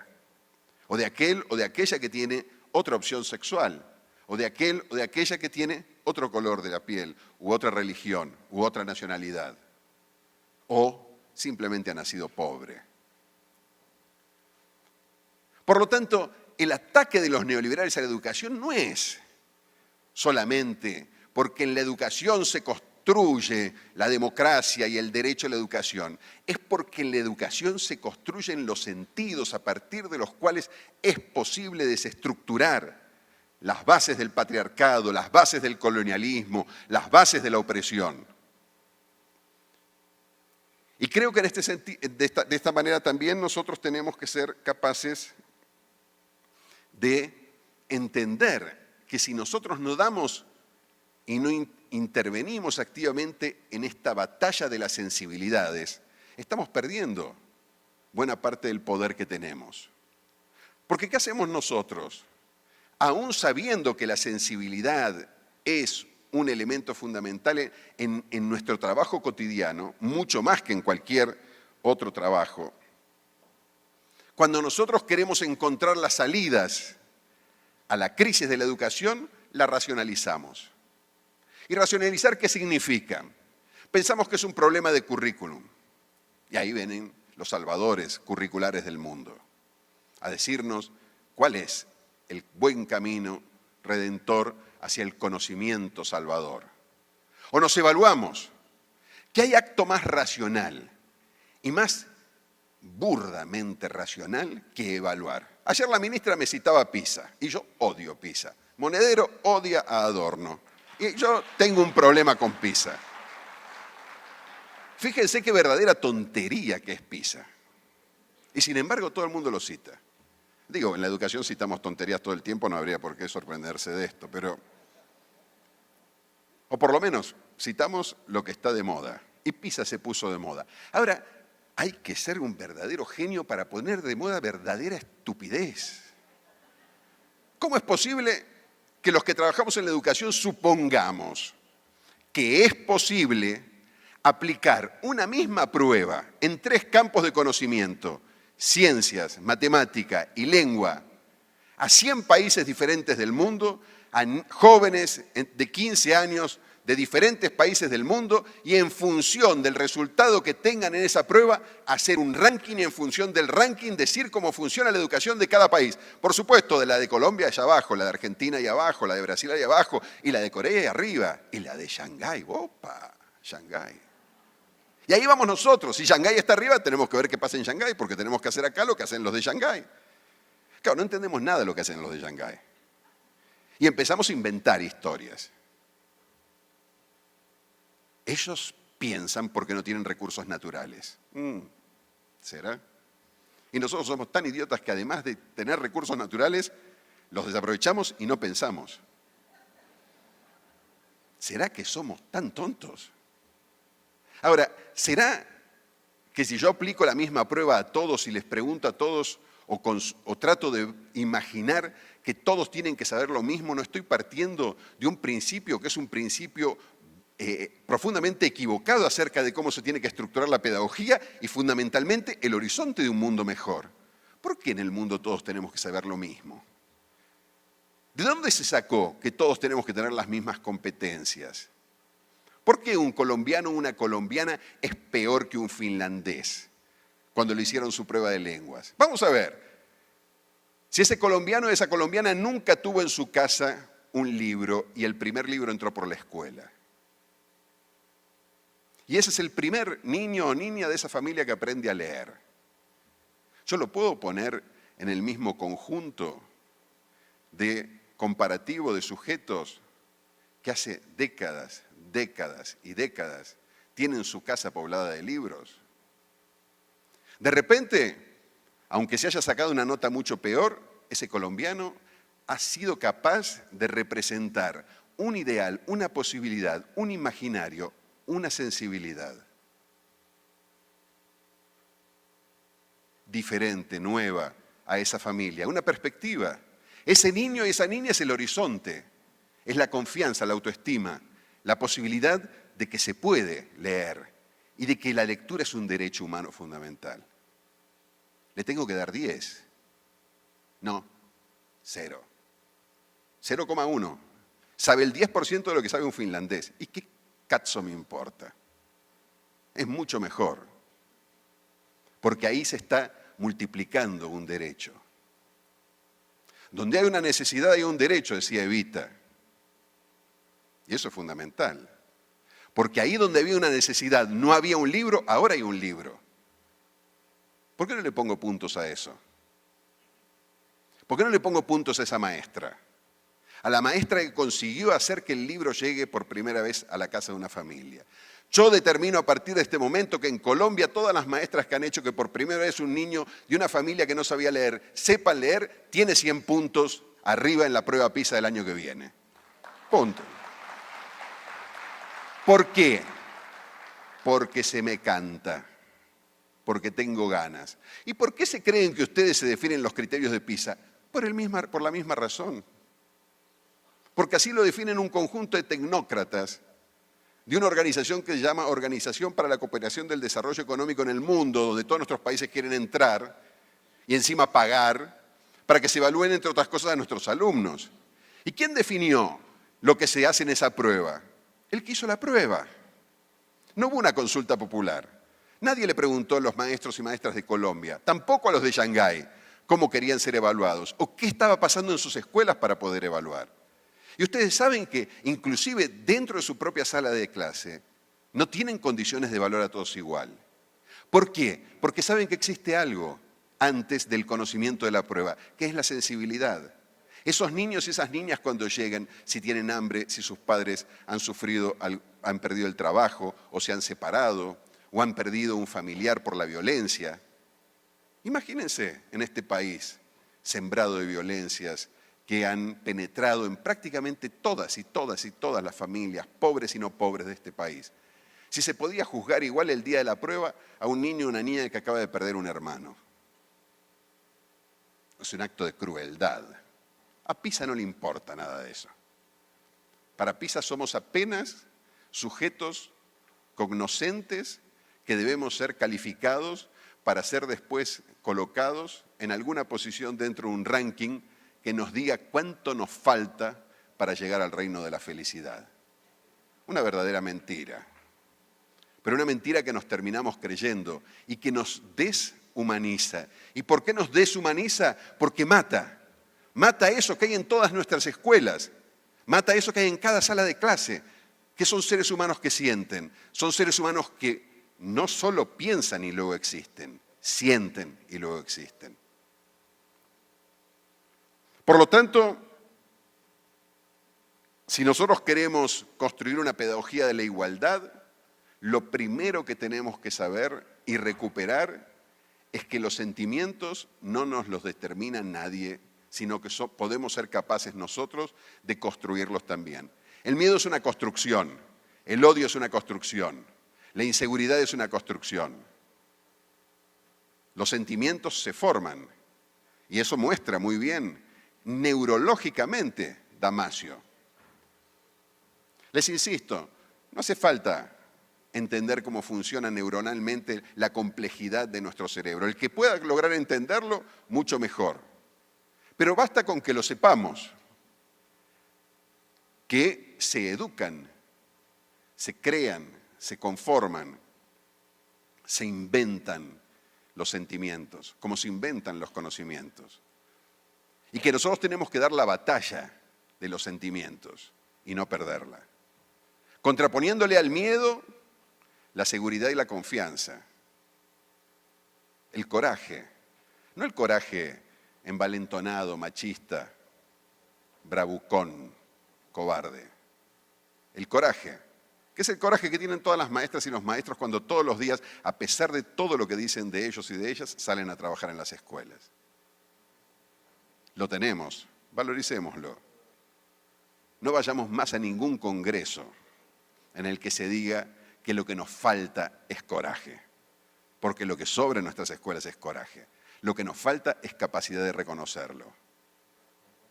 O de aquel o de aquella que tiene otra opción sexual. O de aquel o de aquella que tiene otro color de la piel, u otra religión, u otra nacionalidad. O simplemente ha nacido pobre. Por lo tanto, el ataque de los neoliberales a la educación no es solamente porque en la educación se construye la democracia y el derecho a la educación, es porque en la educación se construyen los sentidos a partir de los cuales es posible desestructurar las bases del patriarcado, las bases del colonialismo, las bases de la opresión. Y creo que de esta manera también nosotros tenemos que ser capaces de entender que si nosotros no damos y no intervenimos activamente en esta batalla de las sensibilidades, estamos perdiendo buena parte del poder que tenemos. Porque ¿qué hacemos nosotros? Aún sabiendo que la sensibilidad es un elemento fundamental en nuestro trabajo cotidiano, mucho más que en cualquier otro trabajo, cuando nosotros queremos encontrar las salidas a la crisis de la educación, la racionalizamos. ¿Y racionalizar qué significa? Pensamos que es un problema de currículum. Y ahí vienen los salvadores curriculares del mundo, a decirnos cuál es el buen camino redentor hacia el conocimiento salvador. O nos evaluamos. ¿Qué hay acto más racional y más burdamente racional que evaluar? Ayer la ministra me citaba Pisa, y yo odio Pisa. Monedero odia a Adorno, y yo tengo un problema con Pisa. Fíjense qué verdadera tontería que es Pisa. Y sin embargo todo el mundo lo cita. Digo, en la educación citamos tonterías todo el tiempo, no habría por qué sorprenderse de esto, pero... O por lo menos citamos lo que está de moda. Y Pisa se puso de moda. Ahora, hay que ser un verdadero genio para poner de moda verdadera estupidez. ¿Cómo es posible que los que trabajamos en la educación supongamos que es posible aplicar una misma prueba en 3 campos de conocimiento, ciencias, matemática y lengua, a 100 países diferentes del mundo, a jóvenes de 15 años de diferentes países del mundo, y en función del resultado que tengan en esa prueba, hacer un ranking y en función del ranking decir cómo funciona la educación de cada país? Por supuesto, de la de Colombia allá abajo, la de Argentina allá abajo, la de Brasil allá abajo, y la de Corea allá arriba, y la de Shanghái. ¡Opa! Shanghái. Y ahí vamos nosotros. Si Shanghái está arriba, tenemos que ver qué pasa en Shanghái, porque tenemos que hacer acá lo que hacen los de Shanghái. Claro, no entendemos nada de lo que hacen los de Shanghái. Y empezamos a inventar historias. Ellos piensan porque no tienen recursos naturales. ¿Será? Y nosotros somos tan idiotas que además de tener recursos naturales, los desaprovechamos y no pensamos. ¿Será que somos tan tontos? Ahora, ¿será que si yo aplico la misma prueba a todos y les pregunto a todos o trato de imaginar que todos tienen que saber lo mismo, no estoy partiendo de un principio que es un principio profundamente equivocado acerca de cómo se tiene que estructurar la pedagogía y fundamentalmente el horizonte de un mundo mejor? ¿Por qué en el mundo todos tenemos que saber lo mismo? ¿De dónde se sacó que todos tenemos que tener las mismas competencias? ¿Por qué un colombiano o una colombiana es peor que un finlandés cuando le hicieron su prueba de lenguas? Vamos a ver. Si ese colombiano o esa colombiana nunca tuvo en su casa un libro y el primer libro entró por la escuela. Y ese es el primer niño o niña de esa familia que aprende a leer. Yo lo puedo poner en el mismo conjunto de comparativo de sujetos que hace décadas y décadas tienen su casa poblada de libros. De repente, aunque se haya sacado una nota mucho peor, ese colombiano ha sido capaz de representar un ideal, una posibilidad, un imaginario, una sensibilidad diferente, nueva a esa familia, una perspectiva. Ese niño y esa niña es el horizonte, es la confianza, la autoestima, la posibilidad de que se puede leer y de que la lectura es un derecho humano fundamental. ¿Le tengo que dar 10? No, 0. 0,1. Sabe el 10% de lo que sabe un finlandés. ¿Y qué cazzo me importa? Es mucho mejor, porque ahí se está multiplicando un derecho. Donde hay una necesidad hay un derecho, decía Evita. Y eso es fundamental. Porque ahí donde había una necesidad no había un libro, ahora hay un libro. ¿Por qué no le pongo puntos a eso? ¿Por qué no le pongo puntos a esa maestra? A la maestra que consiguió hacer que el libro llegue por primera vez a la casa de una familia. Yo determino a partir de este momento que en Colombia todas las maestras que han hecho que por primera vez un niño de una familia que no sabía leer sepan leer, tiene 100 puntos arriba en la prueba PISA del año que viene. Punto. ¿Por qué? Porque se me canta, porque tengo ganas. ¿Y por qué se creen que ustedes se definen los criterios de PISA? Por la misma razón. Porque así lo definen un conjunto de tecnócratas de una organización que se llama Organización para la Cooperación del Desarrollo Económico en el Mundo, donde todos nuestros países quieren entrar y encima pagar para que se evalúen, entre otras cosas, a nuestros alumnos. ¿Y quién definió lo que se hace en esa prueba? El que hizo la prueba. No hubo una consulta popular. Nadie le preguntó a los maestros y maestras de Colombia, tampoco a los de Shanghái, cómo querían ser evaluados o qué estaba pasando en sus escuelas para poder evaluar. Y ustedes saben que inclusive dentro de su propia sala de clase no tienen condiciones de evaluar a todos igual. ¿Por qué? Porque saben que existe algo antes del conocimiento de la prueba, que es la sensibilidad. Esos niños y esas niñas cuando llegan, si tienen hambre, si sus padres han perdido el trabajo o se han separado o han perdido un familiar por la violencia. Imagínense en este país sembrado de violencias que han penetrado en prácticamente todas las familias, pobres y no pobres de este país. Si se podía juzgar igual el día de la prueba a un niño o una niña que acaba de perder un hermano. Es un acto de crueldad. A PISA no le importa nada de eso. Para PISA somos apenas sujetos cognoscentes que debemos ser calificados para ser después colocados en alguna posición dentro de un ranking que nos diga cuánto nos falta para llegar al reino de la felicidad. Una verdadera mentira. Pero una mentira que nos terminamos creyendo y que nos deshumaniza. ¿Y por qué nos deshumaniza? Porque mata. Mata eso que hay en todas nuestras escuelas. Mata eso que hay en cada sala de clase. Que son seres humanos que sienten. Son seres humanos que no solo piensan y luego existen. Sienten y luego existen. Por lo tanto, si nosotros queremos construir una pedagogía de la igualdad, lo primero que tenemos que saber y recuperar es que los sentimientos no nos los determina nadie, sino que podemos ser capaces nosotros de construirlos también. El miedo es una construcción, el odio es una construcción, la inseguridad es una construcción. Los sentimientos se forman y eso muestra muy bien neurológicamente Damasio. Les insisto, no hace falta entender cómo funciona neuronalmente la complejidad de nuestro cerebro. El que pueda lograr entenderlo, mucho mejor. Pero basta con que lo sepamos, que se educan, se crean, se conforman, se inventan los sentimientos, como se inventan los conocimientos. Y que nosotros tenemos que dar la batalla de los sentimientos y no perderla. Contraponiéndole al miedo la seguridad y la confianza. El coraje. No el coraje envalentonado, machista, bravucón, cobarde. El coraje, que es el coraje que tienen todas las maestras y los maestros cuando todos los días, a pesar de todo lo que dicen de ellos y de ellas, salen a trabajar en las escuelas. Lo tenemos, valoricémoslo. No vayamos más a ningún congreso en el que se diga que lo que nos falta es coraje, porque lo que sobra en nuestras escuelas es coraje. Lo que nos falta es capacidad de reconocerlo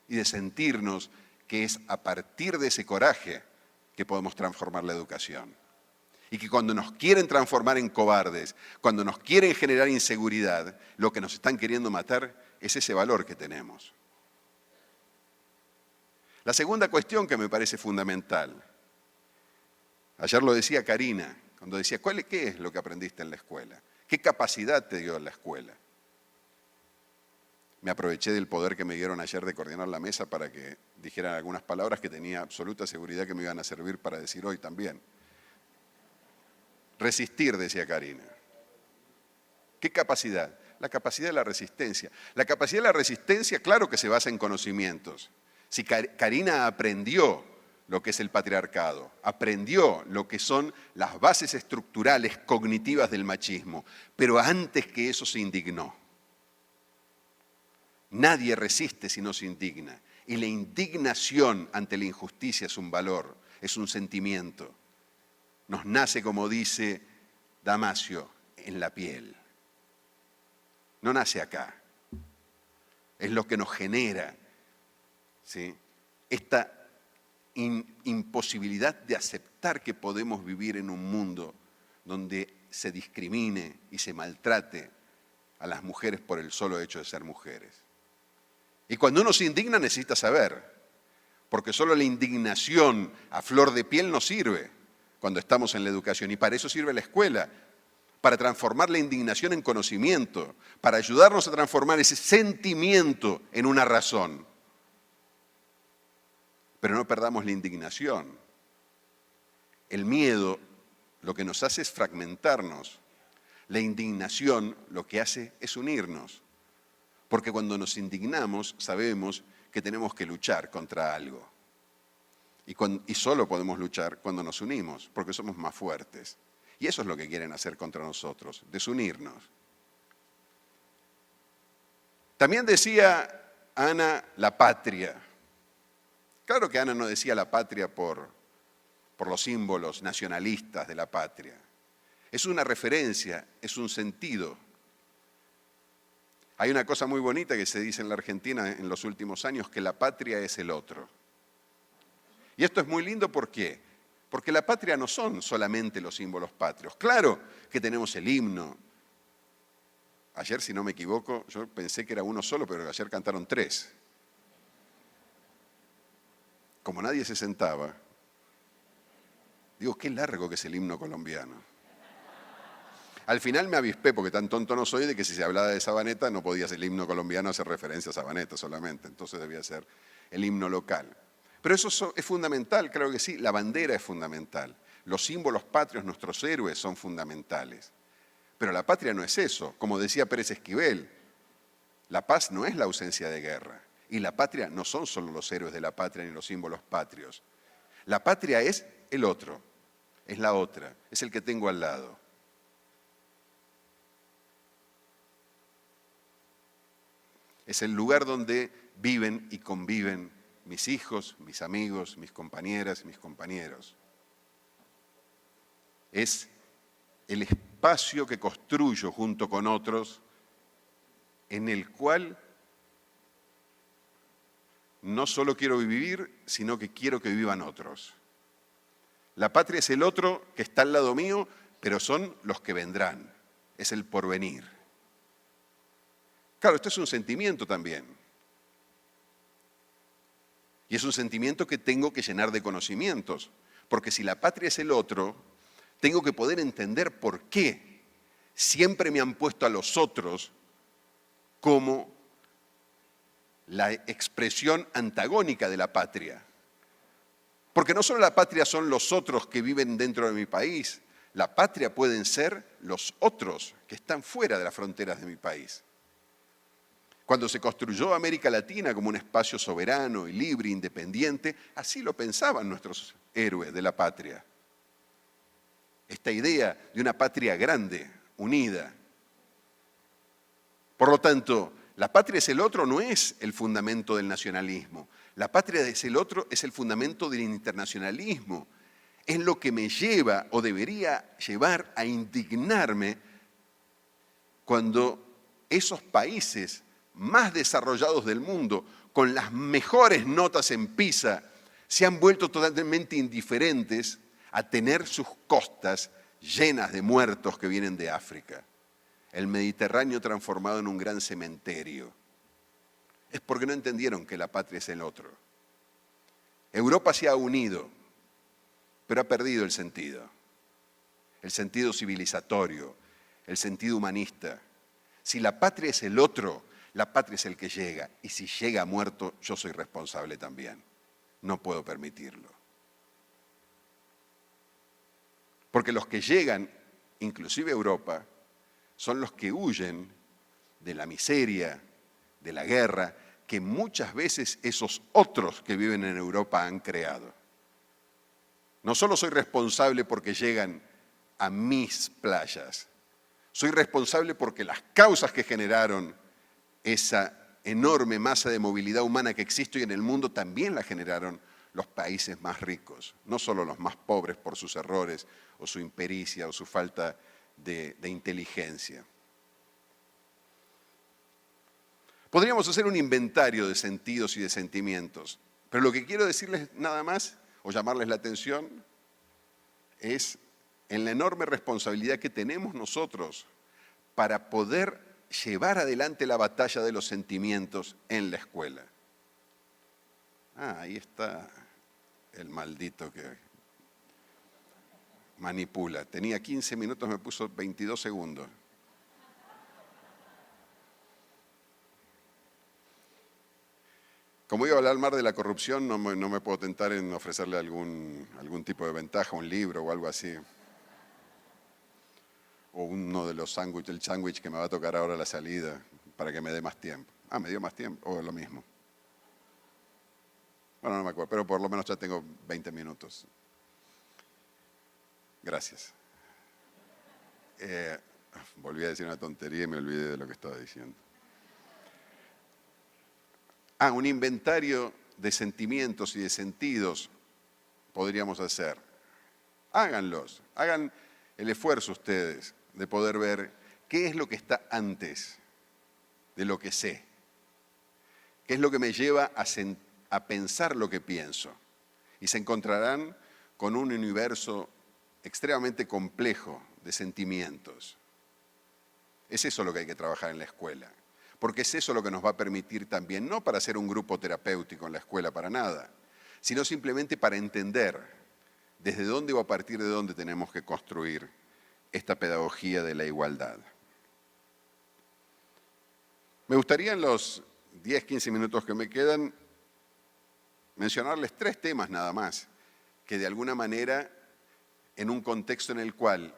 y de sentirnos que es a partir de ese coraje que podemos transformar la educación. Y que cuando nos quieren transformar en cobardes, cuando nos quieren generar inseguridad, lo que nos están queriendo matar es ese valor que tenemos. La segunda cuestión que me parece fundamental, ayer lo decía Karina, cuando decía, ¿qué es lo que aprendiste en la escuela? ¿Qué capacidad te dio la escuela? Me aproveché del poder que me dieron ayer de coordinar la mesa para que dijeran algunas palabras que tenía absoluta seguridad que me iban a servir para decir hoy también. Resistir, decía Karina. ¿Qué capacidad? La capacidad de la resistencia. La capacidad de la resistencia, claro que se basa en conocimientos. Si Karina aprendió lo que es el patriarcado, aprendió lo que son las bases estructurales cognitivas del machismo, pero antes que eso se indignó. Nadie resiste si no se indigna. Y la indignación ante la injusticia es un valor, es un sentimiento. Nos nace, como dice Damasio, en la piel. No nace acá. Es lo que nos genera, ¿sí?, esta imposibilidad de aceptar que podemos vivir en un mundo donde se discrimine y se maltrate a las mujeres por el solo hecho de ser mujeres. Y cuando uno se indigna necesita saber, porque solo la indignación a flor de piel no sirve cuando estamos en la educación, y para eso sirve la escuela, para transformar la indignación en conocimiento, para ayudarnos a transformar ese sentimiento en una razón. Pero no perdamos la indignación. El miedo lo que nos hace es fragmentarnos. La indignación lo que hace es unirnos. Porque cuando nos indignamos sabemos que tenemos que luchar contra algo. Y solo podemos luchar cuando nos unimos, porque somos más fuertes. Y eso es lo que quieren hacer contra nosotros, desunirnos. También decía Ana la patria. Claro que Ana no decía la patria por los símbolos nacionalistas de la patria. Es una referencia, es un sentido. Hay una cosa muy bonita que se dice en la Argentina en los últimos años, que la patria es el otro. Y esto es muy lindo, ¿por qué? Porque la patria no son solamente los símbolos patrios. Claro que tenemos el himno. Ayer, si no me equivoco, yo pensé que era uno solo, pero ayer cantaron 3. Como nadie se sentaba, digo, qué largo que es el himno colombiano. Al final me avispé, porque tan tonto no soy, de que si se hablaba de Sabaneta no podía ser el himno colombiano hacer referencia a Sabaneta solamente, entonces debía ser el himno local. Pero eso es fundamental, creo que sí, la bandera es fundamental. Los símbolos patrios, nuestros héroes son fundamentales. Pero la patria no es eso, como decía Pérez Esquivel, la paz no es la ausencia de guerra. Y la patria no son solo los héroes de la patria ni los símbolos patrios. La patria es el otro, es la otra, es el que tengo al lado. Es el lugar donde viven y conviven mis hijos, mis amigos, mis compañeras, mis compañeros. Es el espacio que construyo junto con otros, en el cual no solo quiero vivir, sino que quiero que vivan otros. La patria es el otro que está al lado mío, pero son los que vendrán. Es el porvenir. Claro, esto es un sentimiento también. Y es un sentimiento que tengo que llenar de conocimientos. Porque si la patria es el otro, tengo que poder entender por qué siempre me han puesto a los otros como la expresión antagónica de la patria. Porque no solo la patria son los otros que viven dentro de mi país, la patria pueden ser los otros que están fuera de las fronteras de mi país. Cuando se construyó América Latina como un espacio soberano y libre, independiente, así lo pensaban nuestros héroes de la patria. Esta idea de una patria grande, unida. Por lo tanto, la patria es el otro no es el fundamento del nacionalismo. La patria es el otro es el fundamento del internacionalismo. Es lo que me lleva o debería llevar a indignarme cuando esos países más desarrollados del mundo, con las mejores notas en PISA, se han vuelto totalmente indiferentes a tener sus costas llenas de muertos que vienen de África. El Mediterráneo transformado en un gran cementerio. Es porque no entendieron que la patria es el otro. Europa se ha unido, pero ha perdido el sentido civilizatorio, el sentido humanista. Si la patria es el otro, la patria es el que llega, y si llega muerto, yo soy responsable también. No puedo permitirlo. Porque los que llegan inclusive Europa, son los que huyen de la miseria, de la guerra, que muchas veces esos otros que viven en Europa han creado. No solo soy responsable porque llegan a mis playas, soy responsable porque las causas que generaron esa enorme masa de movilidad humana que existe hoy en el mundo también la generaron los países más ricos, no solo los más pobres por sus errores o su impericia o su falta de inteligencia. Podríamos hacer un inventario de sentidos y de sentimientos, pero lo que quiero decirles nada más, o llamarles la atención, es en la enorme responsabilidad que tenemos nosotros para poder llevar adelante la batalla de los sentimientos en la escuela. Ahí está el maldito que manipula. Tenía 15 minutos, me puso 22 segundos. Como iba a hablar más de la corrupción, no me puedo tentar en ofrecerle algún tipo de ventaja, un libro o algo así. O uno de los sándwiches, el sándwich que me va a tocar ahora a la salida, para que me dé más tiempo. Me dio más tiempo, o lo mismo. Bueno, no me acuerdo, pero por lo menos ya tengo 20 minutos. Gracias. Volví a decir una tontería y me olvidé de lo que estaba diciendo. Un inventario de sentimientos y de sentidos podríamos hacer. Háganlos, hagan el esfuerzo ustedes de poder ver qué es lo que está antes de lo que sé, qué es lo que me lleva a pensar lo que pienso. Y se encontrarán con un universo extremadamente complejo de sentimientos. Es eso lo que hay que trabajar en la escuela. Porque es eso lo que nos va a permitir también, no para hacer un grupo terapéutico en la escuela, para nada, sino simplemente para entender desde dónde o a partir de dónde tenemos que construir esta pedagogía de la igualdad. Me gustaría en los 10, 15 minutos que me quedan mencionarles 3 temas nada más, que de alguna manera, en un contexto en el cual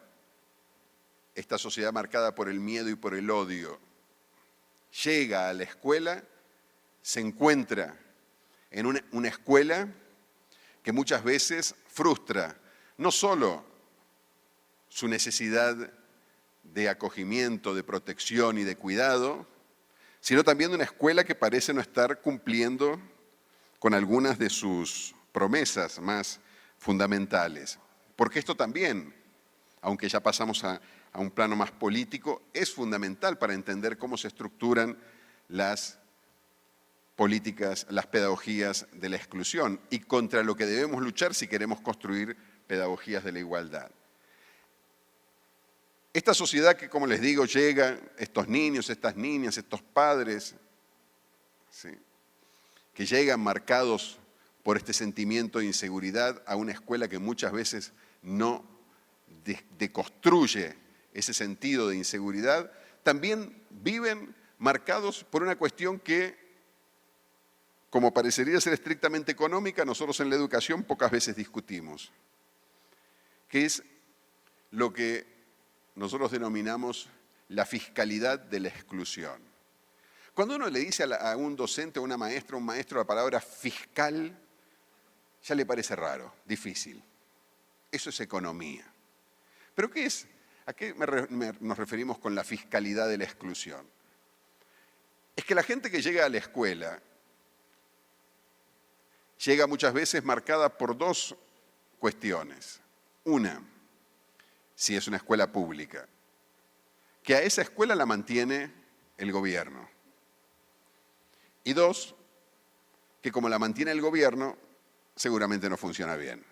esta sociedad marcada por el miedo y por el odio llega a la escuela, se encuentra en una escuela que muchas veces frustra no solo su necesidad de acogimiento, de protección y de cuidado, sino también de una escuela que parece no estar cumpliendo con algunas de sus promesas más fundamentales. Porque esto también, aunque ya pasamos a un plano más político, es fundamental para entender cómo se estructuran las políticas, las pedagogías de la exclusión y contra lo que debemos luchar si queremos construir pedagogías de la igualdad. Esta sociedad que, como les digo, llega, estos niños, estas niñas, estos padres, ¿sí?, que llegan marcados por este sentimiento de inseguridad a una escuela que muchas veces no deconstruye ese sentido de inseguridad, también viven marcados por una cuestión que, como parecería ser estrictamente económica, nosotros en la educación pocas veces discutimos, que es lo que nosotros denominamos la fiscalidad de la exclusión. Cuando uno le dice a un docente, a una maestra, a un maestro la palabra fiscal, ya le parece raro, difícil. Eso es economía. ¿Pero qué es? ¿A qué nos referimos con la fiscalidad de la exclusión? Es que la gente que llega a la escuela llega muchas veces marcada por 2 cuestiones. Una, si es una escuela pública, que a esa escuela la mantiene el gobierno. Y 2, que como la mantiene el gobierno, seguramente no funciona bien.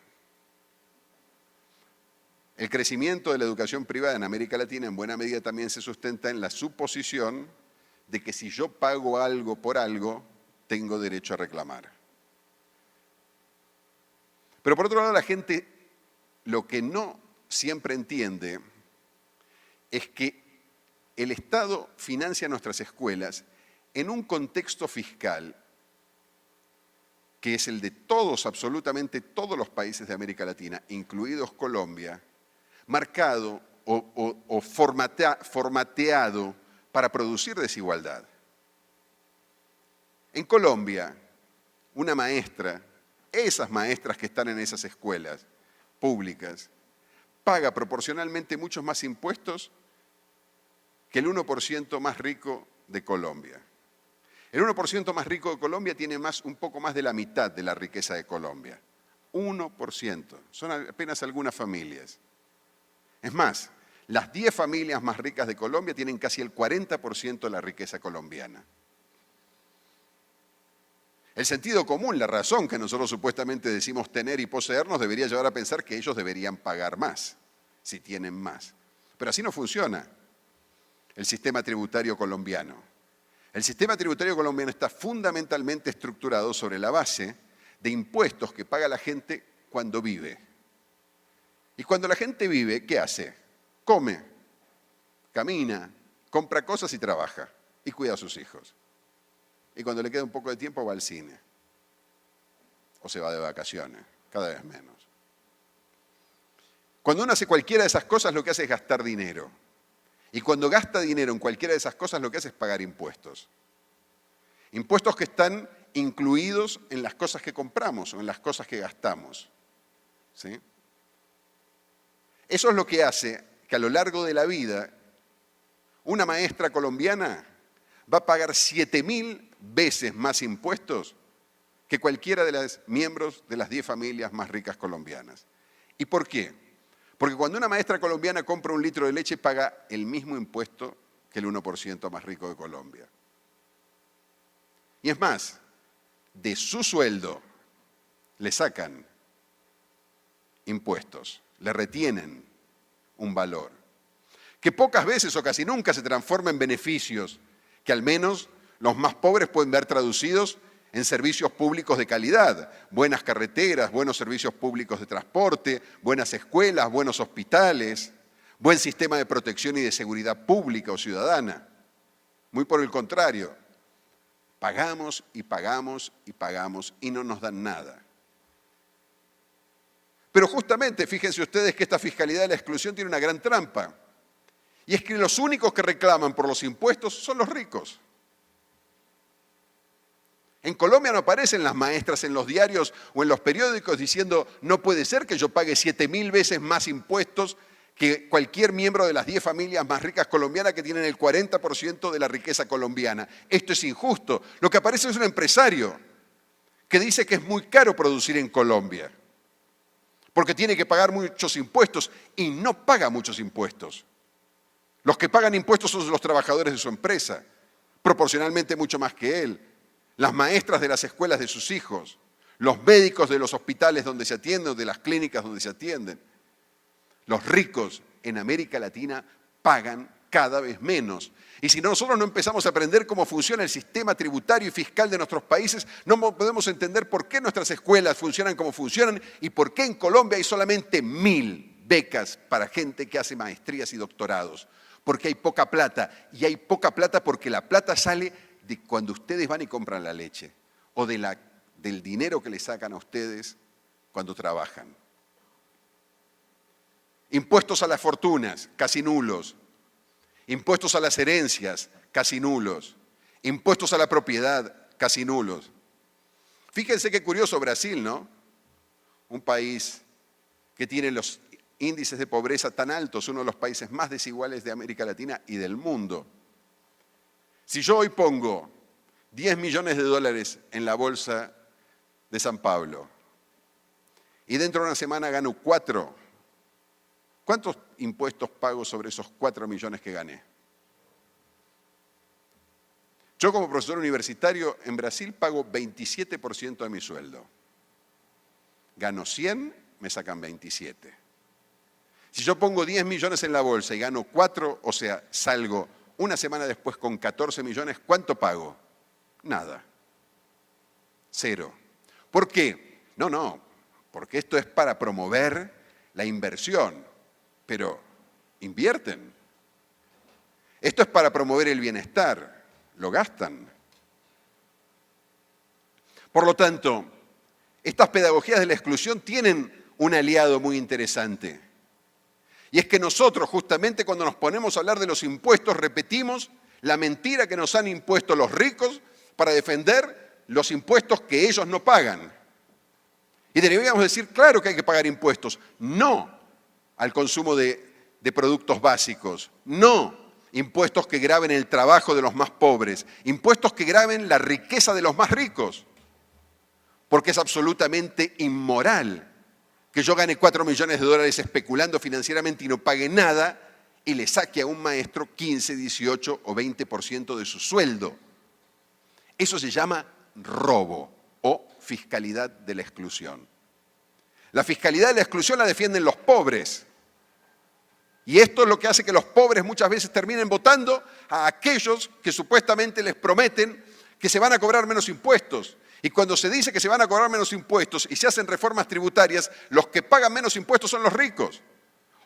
El crecimiento de la educación privada en América Latina en buena medida también se sustenta en la suposición de que si yo pago algo por algo, tengo derecho a reclamar. Pero por otro lado, la gente lo que no siempre entiende es que el Estado financia nuestras escuelas en un contexto fiscal que es el de todos, absolutamente todos los países de América Latina, incluidos Colombia, marcado o formateado para producir desigualdad. En Colombia, una maestra, esas maestras que están en esas escuelas públicas, paga proporcionalmente muchos más impuestos que el 1% más rico de Colombia. El 1% más rico de Colombia tiene un poco más de la mitad de la riqueza de Colombia. 1%. Son apenas algunas familias. Es más, las 10 familias más ricas de Colombia tienen casi el 40% de la riqueza colombiana. El sentido común, la razón que nosotros supuestamente decimos tener y poseer, nos debería llevar a pensar que ellos deberían pagar más, si tienen más. Pero así no funciona el sistema tributario colombiano. El sistema tributario colombiano está fundamentalmente estructurado sobre la base de impuestos que paga la gente cuando vive. Y cuando la gente vive, ¿qué hace? Come, camina, compra cosas y trabaja, y cuida a sus hijos. Y cuando le queda un poco de tiempo va al cine, o se va de vacaciones, cada vez menos. Cuando uno hace cualquiera de esas cosas, lo que hace es gastar dinero. Y cuando gasta dinero en cualquiera de esas cosas, lo que hace es pagar impuestos. Impuestos que están incluidos en las cosas que compramos o en las cosas que gastamos. ¿Sí? Eso es lo que hace que a lo largo de la vida, una maestra colombiana va a pagar 7.000 veces más impuestos que cualquiera de los miembros de las 10 familias más ricas colombianas. ¿Y por qué? Porque cuando una maestra colombiana compra un litro de leche, paga el mismo impuesto que el 1% más rico de Colombia. Y es más, de su sueldo le sacan impuestos, le retienen un valor, que pocas veces o casi nunca se transforma en beneficios, que al menos los más pobres pueden ver traducidos en servicios públicos de calidad, buenas carreteras, buenos servicios públicos de transporte, buenas escuelas, buenos hospitales, buen sistema de protección y de seguridad pública o ciudadana. Muy por el contrario, pagamos y pagamos y pagamos y no nos dan nada. Pero justamente, fíjense ustedes que esta fiscalidad de la exclusión tiene una gran trampa. Y es que los únicos que reclaman por los impuestos son los ricos. En Colombia no aparecen las maestras en los diarios o en los periódicos diciendo no puede ser que yo pague 7.000 veces más impuestos que cualquier miembro de las 10 familias más ricas colombianas que tienen el 40% de la riqueza colombiana. Esto es injusto. Lo que aparece es un empresario que dice que es muy caro producir en Colombia porque tiene que pagar muchos impuestos y no paga muchos impuestos. Los que pagan impuestos son los trabajadores de su empresa, proporcionalmente mucho más que él. Las maestras de las escuelas de sus hijos, los médicos de los hospitales donde se atienden, de las clínicas donde se atienden. Los ricos en América Latina pagan cada vez menos. Y si nosotros no empezamos a aprender cómo funciona el sistema tributario y fiscal de nuestros países, no podemos entender por qué nuestras escuelas funcionan como funcionan y por qué en Colombia hay solamente 1.000 becas para gente que hace maestrías y doctorados. Porque hay poca plata. Y hay poca plata porque la plata sale de cuando ustedes van y compran la leche o del dinero que le sacan a ustedes cuando trabajan. Impuestos a las fortunas, casi nulos. Impuestos a las herencias, casi nulos. Impuestos a la propiedad, casi nulos. Fíjense qué curioso Brasil, ¿no? Un país que tiene los índices de pobreza tan altos, uno de los países más desiguales de América Latina y del mundo. Si yo hoy pongo 10 millones de dólares en la bolsa de San Pablo y dentro de una semana gano 4, ¿cuántos impuestos pago sobre esos 4 millones que gané? Yo como profesor universitario en Brasil pago 27% de mi sueldo. Gano 100, me sacan 27. Si yo pongo 10 millones en la bolsa y gano 4, o sea, salgo una semana después con 14 millones, ¿cuánto pago? Nada. 0. ¿Por qué? No, porque esto es para promover la inversión, pero invierten. Esto es para promover el bienestar, lo gastan. Por lo tanto, estas pedagogías de la exclusión tienen un aliado muy interesante. Y es que nosotros, justamente cuando nos ponemos a hablar de los impuestos, repetimos la mentira que nos han impuesto los ricos para defender los impuestos que ellos no pagan. Y deberíamos decir, claro que hay que pagar impuestos, no al consumo de productos básicos, no impuestos que graven el trabajo de los más pobres, impuestos que graven la riqueza de los más ricos, porque es absolutamente inmoral que yo gane 4 millones de dólares especulando financieramente y no pague nada y le saque a un maestro 15, 18 o 20% de su sueldo. Eso se llama robo o fiscalidad de la exclusión. La fiscalidad de la exclusión la defienden los pobres. Y esto es lo que hace que los pobres muchas veces terminen votando a aquellos que supuestamente les prometen que se van a cobrar menos impuestos. Y cuando se dice que se van a cobrar menos impuestos y se hacen reformas tributarias, los que pagan menos impuestos son los ricos.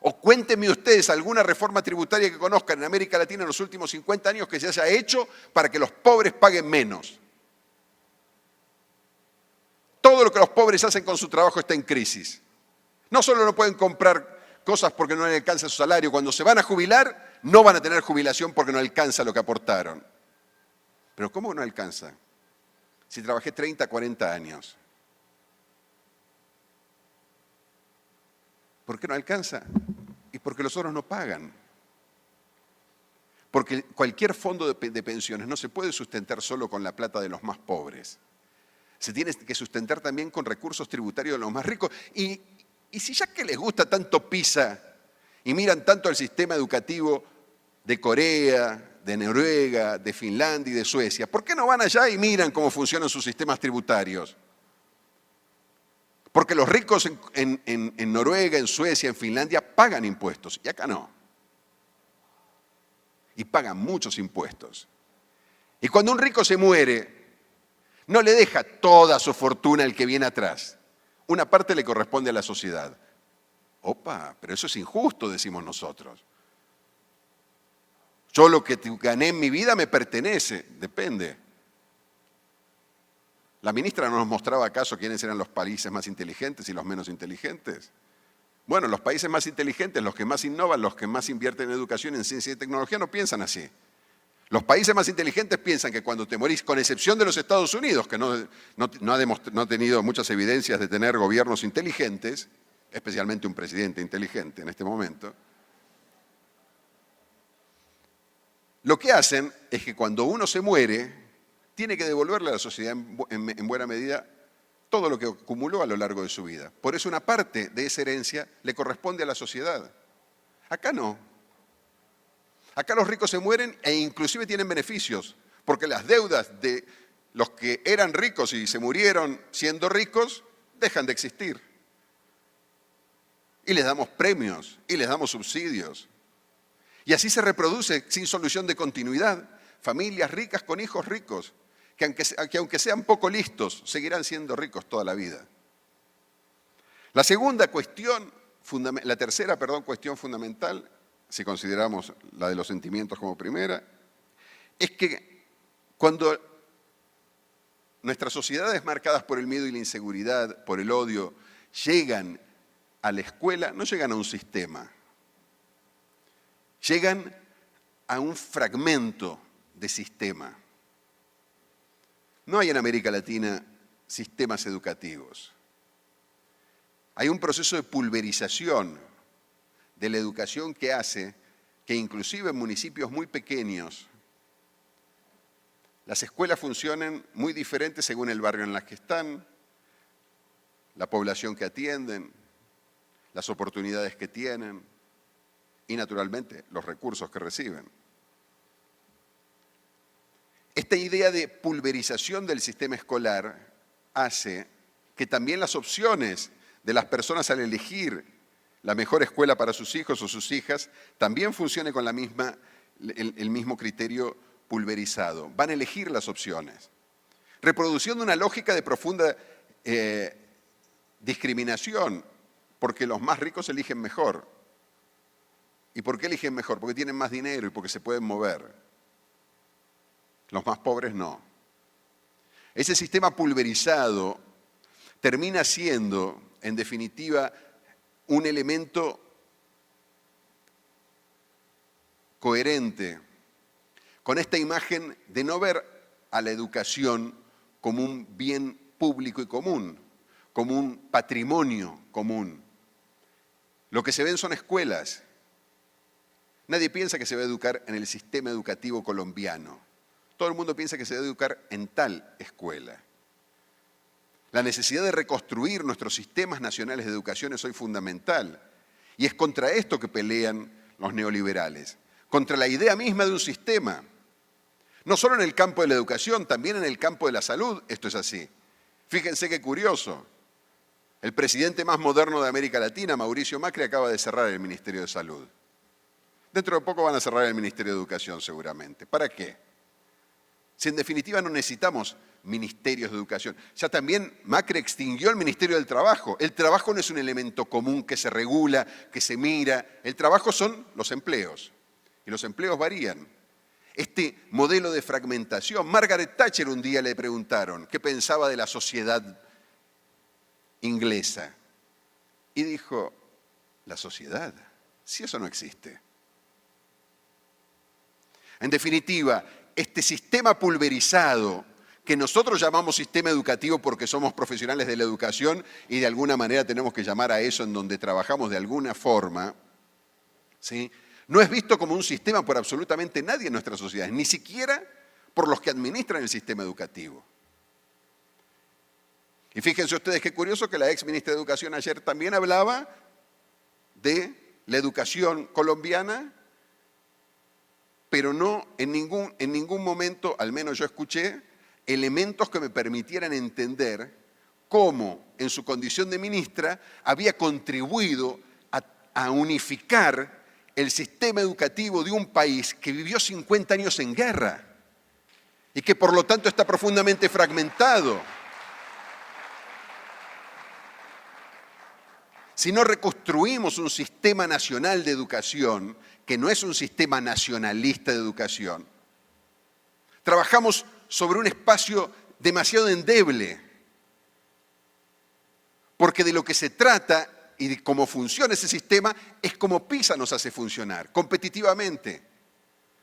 O cuéntenme ustedes alguna reforma tributaria que conozcan en América Latina en los últimos 50 años que se haya hecho para que los pobres paguen menos. Todo lo que los pobres hacen con su trabajo está en crisis. No solo no pueden comprar cosas porque no les alcanza su salario, cuando se van a jubilar no van a tener jubilación porque no alcanza lo que aportaron. Pero ¿cómo no alcanza? Si trabajé 30, 40 años. ¿Por qué no alcanza? Y porque los otros no pagan. Porque cualquier fondo de pensiones no se puede sustentar solo con la plata de los más pobres. Se tiene que sustentar también con recursos tributarios de los más ricos. Y si ya que les gusta tanto PISA y miran tanto al sistema educativo de Corea, de Noruega, de Finlandia y de Suecia, ¿por qué no van allá y miran cómo funcionan sus sistemas tributarios? Porque los ricos en Noruega, en Suecia, en Finlandia pagan impuestos y acá no. Y pagan muchos impuestos. Y cuando un rico se muere, no le deja toda su fortuna al que viene atrás. Una parte le corresponde a la sociedad. Opa, pero eso es injusto, decimos nosotros. Yo lo que gané en mi vida me pertenece, depende. ¿La ministra no nos mostraba acaso quiénes eran los países más inteligentes y los menos inteligentes? Bueno, los países más inteligentes, los que más innovan, los que más invierten en educación, en ciencia y tecnología, no piensan así. Los países más inteligentes piensan que cuando te morís, con excepción de los Estados Unidos, que no ha tenido muchas evidencias de tener gobiernos inteligentes, especialmente un presidente inteligente en este momento, lo que hacen es que cuando uno se muere, tiene que devolverle a la sociedad en buena medida todo lo que acumuló a lo largo de su vida. Por eso una parte de esa herencia le corresponde a la sociedad. Acá no. Acá los ricos se mueren e inclusive tienen beneficios, porque las deudas de los que eran ricos y se murieron siendo ricos dejan de existir. Y les damos premios y les damos subsidios. Y así se reproduce sin solución de continuidad. Familias ricas con hijos ricos, que aunque sean poco listos, seguirán siendo ricos toda la vida. La tercera cuestión fundamental, si consideramos la de los sentimientos como primera, es que cuando nuestras sociedades marcadas por el miedo y la inseguridad, por el odio, llegan a la escuela, no llegan a un sistema, llegan a un fragmento de sistema. No hay en América Latina sistemas educativos. Hay un proceso de pulverización de la educación que hace que inclusive en municipios muy pequeños las escuelas funcionen muy diferentes según el barrio en el que están, la población que atienden, las oportunidades que tienen y naturalmente los recursos que reciben. Esta idea de pulverización del sistema escolar hace que también las opciones de las personas al elegir la mejor escuela para sus hijos o sus hijas también funcione con el mismo criterio pulverizado. Van a elegir las opciones, reproduciendo una lógica de profunda discriminación, porque los más ricos eligen mejor. ¿Y por qué eligen mejor? Porque tienen más dinero y porque se pueden mover. Los más pobres no. Ese sistema pulverizado termina siendo, en definitiva, un elemento coherente con esta imagen de no ver a la educación como un bien público y común, como un patrimonio común. Lo que se ven son escuelas. Nadie piensa que se va a educar en el sistema educativo colombiano. Todo el mundo piensa que se va a educar en tal escuela. La necesidad de reconstruir nuestros sistemas nacionales de educación es hoy fundamental. Y es contra esto que pelean los neoliberales, contra la idea misma de un sistema. No solo en el campo de la educación, también en el campo de la salud esto es así. Fíjense qué curioso. El presidente más moderno de América Latina, Mauricio Macri, acaba de cerrar el Ministerio de Salud. Dentro de poco van a cerrar el Ministerio de Educación seguramente. ¿Para qué? Si en definitiva no necesitamos ministerios de educación. Ya también Macri extinguió el Ministerio del Trabajo. El trabajo no es un elemento común que se regula, que se mira. El trabajo son los empleos. Y los empleos varían. Este modelo de fragmentación. Margaret Thatcher un día le preguntaron qué pensaba de la sociedad inglesa. Y dijo, la sociedad, si eso no existe. En definitiva, este sistema pulverizado que nosotros llamamos sistema educativo porque somos profesionales de la educación y de alguna manera tenemos que llamar a eso en donde trabajamos de alguna forma, ¿sí? No es visto como un sistema por absolutamente nadie en nuestras sociedades, ni siquiera por los que administran el sistema educativo. Y fíjense ustedes qué curioso que la ex ministra de Educación ayer también hablaba de la educación colombiana, pero no en ningún momento, al menos yo escuché, elementos que me permitieran entender cómo en su condición de ministra había contribuido a unificar el sistema educativo de un país que vivió 50 años en guerra y que por lo tanto está profundamente fragmentado. Si no reconstruimos un sistema nacional de educación, que no es un sistema nacionalista de educación, trabajamos sobre un espacio demasiado endeble, porque de lo que se trata y de cómo funciona ese sistema es como PISA nos hace funcionar, competitivamente,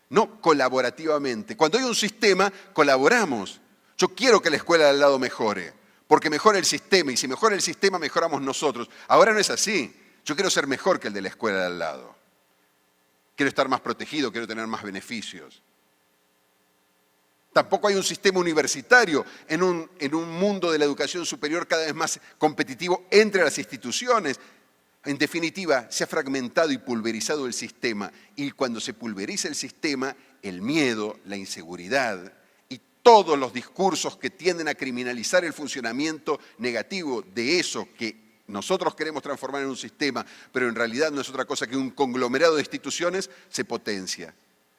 no colaborativamente. Cuando hay un sistema, colaboramos. Yo quiero que la escuela de al lado mejore, porque mejora el sistema, y si mejora el sistema, mejoramos nosotros. Ahora no es así. Yo quiero ser mejor que el de la escuela de al lado. Quiero estar más protegido, quiero tener más beneficios. Tampoco hay un sistema universitario en un mundo de la educación superior cada vez más competitivo entre las instituciones. En definitiva, se ha fragmentado y pulverizado el sistema. Y cuando se pulveriza el sistema, el miedo, la inseguridad y todos los discursos que tienden a criminalizar el funcionamiento negativo de eso que nosotros queremos transformar en un sistema, pero en realidad no es otra cosa que un conglomerado de instituciones, se potencia,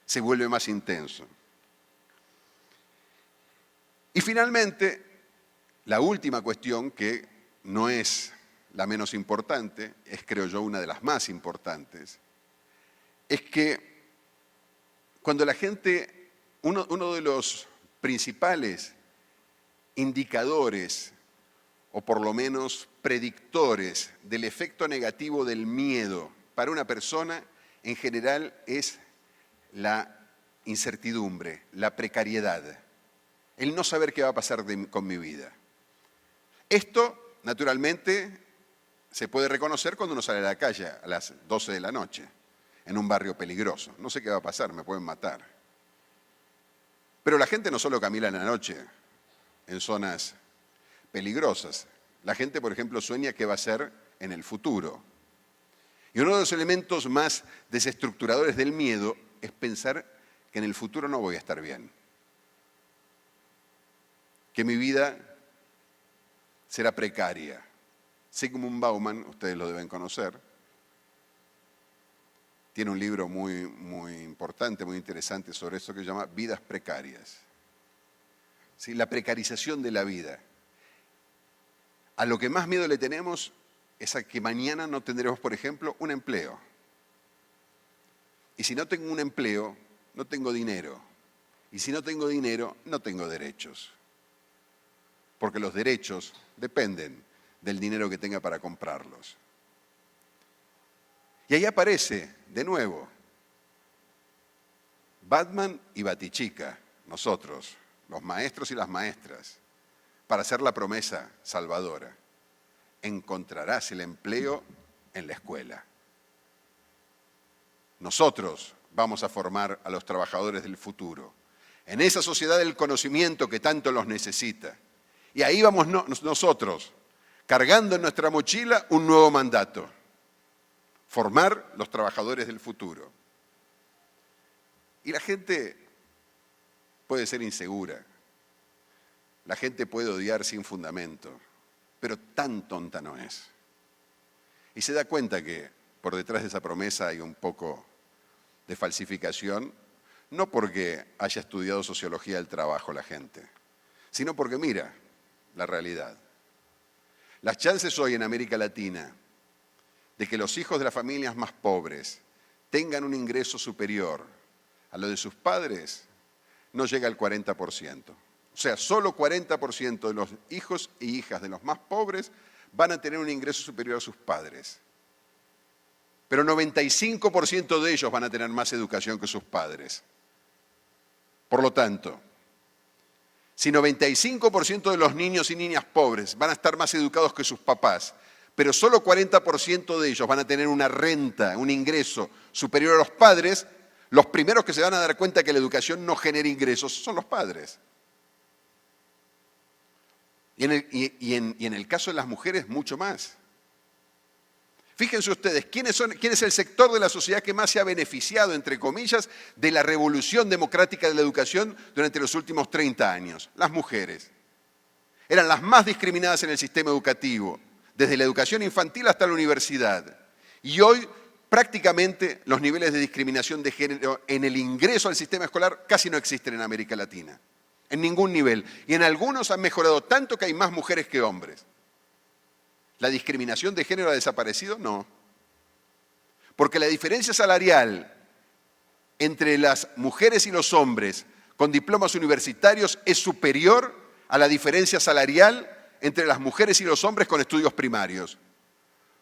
se vuelve más intenso. Y finalmente, la última cuestión, que no es la menos importante, es creo yo una de las más importantes, es que cuando la gente, uno de los principales indicadores, o por lo menos predictores del efecto negativo del miedo para una persona, en general es la incertidumbre, la precariedad. El no saber qué va a pasar con mi vida. Esto, naturalmente, se puede reconocer cuando uno sale a la calle a las 12 de la noche, en un barrio peligroso. No sé qué va a pasar, me pueden matar. Pero la gente no solo camina en la noche en zonas peligrosas. La gente, por ejemplo, sueña qué va a ser en el futuro. Y uno de los elementos más desestructuradores del miedo es pensar que en el futuro no voy a estar bien. Que mi vida será precaria. Zygmunt Bauman, ustedes lo deben conocer, tiene un libro muy importante, muy interesante sobre eso que se llama Vidas Precarias. ¿Sí? La precarización de la vida. A lo que más miedo le tenemos es a que mañana no tendremos, por ejemplo, un empleo. Y si no tengo un empleo, no tengo dinero. Y si no tengo dinero, no tengo derechos. Porque los derechos dependen del dinero que tenga para comprarlos. Y ahí aparece, de nuevo, Batman y Batichica, nosotros, los maestros y las maestras, para hacer la promesa salvadora. Encontrarás el empleo en la escuela. Nosotros vamos a formar a los trabajadores del futuro, en esa sociedad del conocimiento que tanto los necesita. Y ahí vamos nosotros, cargando en nuestra mochila un nuevo mandato: formar los trabajadores del futuro. Y la gente puede ser insegura, la gente puede odiar sin fundamento, pero tan tonta no es. Y se da cuenta que por detrás de esa promesa hay un poco de falsificación, no porque haya estudiado sociología del trabajo la gente, sino porque mira la realidad. Las chances hoy en América Latina de que los hijos de las familias más pobres tengan un ingreso superior a lo de sus padres no llega al 40%. O sea, solo 40% de los hijos e hijas de los más pobres van a tener un ingreso superior a sus padres. Pero 95% de ellos van a tener más educación que sus padres. Por lo tanto, si 95% de los niños y niñas pobres van a estar más educados que sus papás, pero solo 40% de ellos van a tener una renta, un ingreso superior a los padres, los primeros que se van a dar cuenta que la educación no genera ingresos son los padres. Y en el caso de las mujeres, mucho más. Fíjense ustedes, ¿quién es el sector de la sociedad que más se ha beneficiado, entre comillas, de la revolución democrática de la educación durante los últimos 30 años? Las mujeres. Eran las más discriminadas en el sistema educativo, desde la educación infantil hasta la universidad. Y hoy, prácticamente, los niveles de discriminación de género en el ingreso al sistema escolar casi no existen en América Latina. En ningún nivel. Y en algunos han mejorado tanto que hay más mujeres que hombres. ¿La discriminación de género ha desaparecido? No. Porque la diferencia salarial entre las mujeres y los hombres con diplomas universitarios es superior a la diferencia salarial entre las mujeres y los hombres con estudios primarios.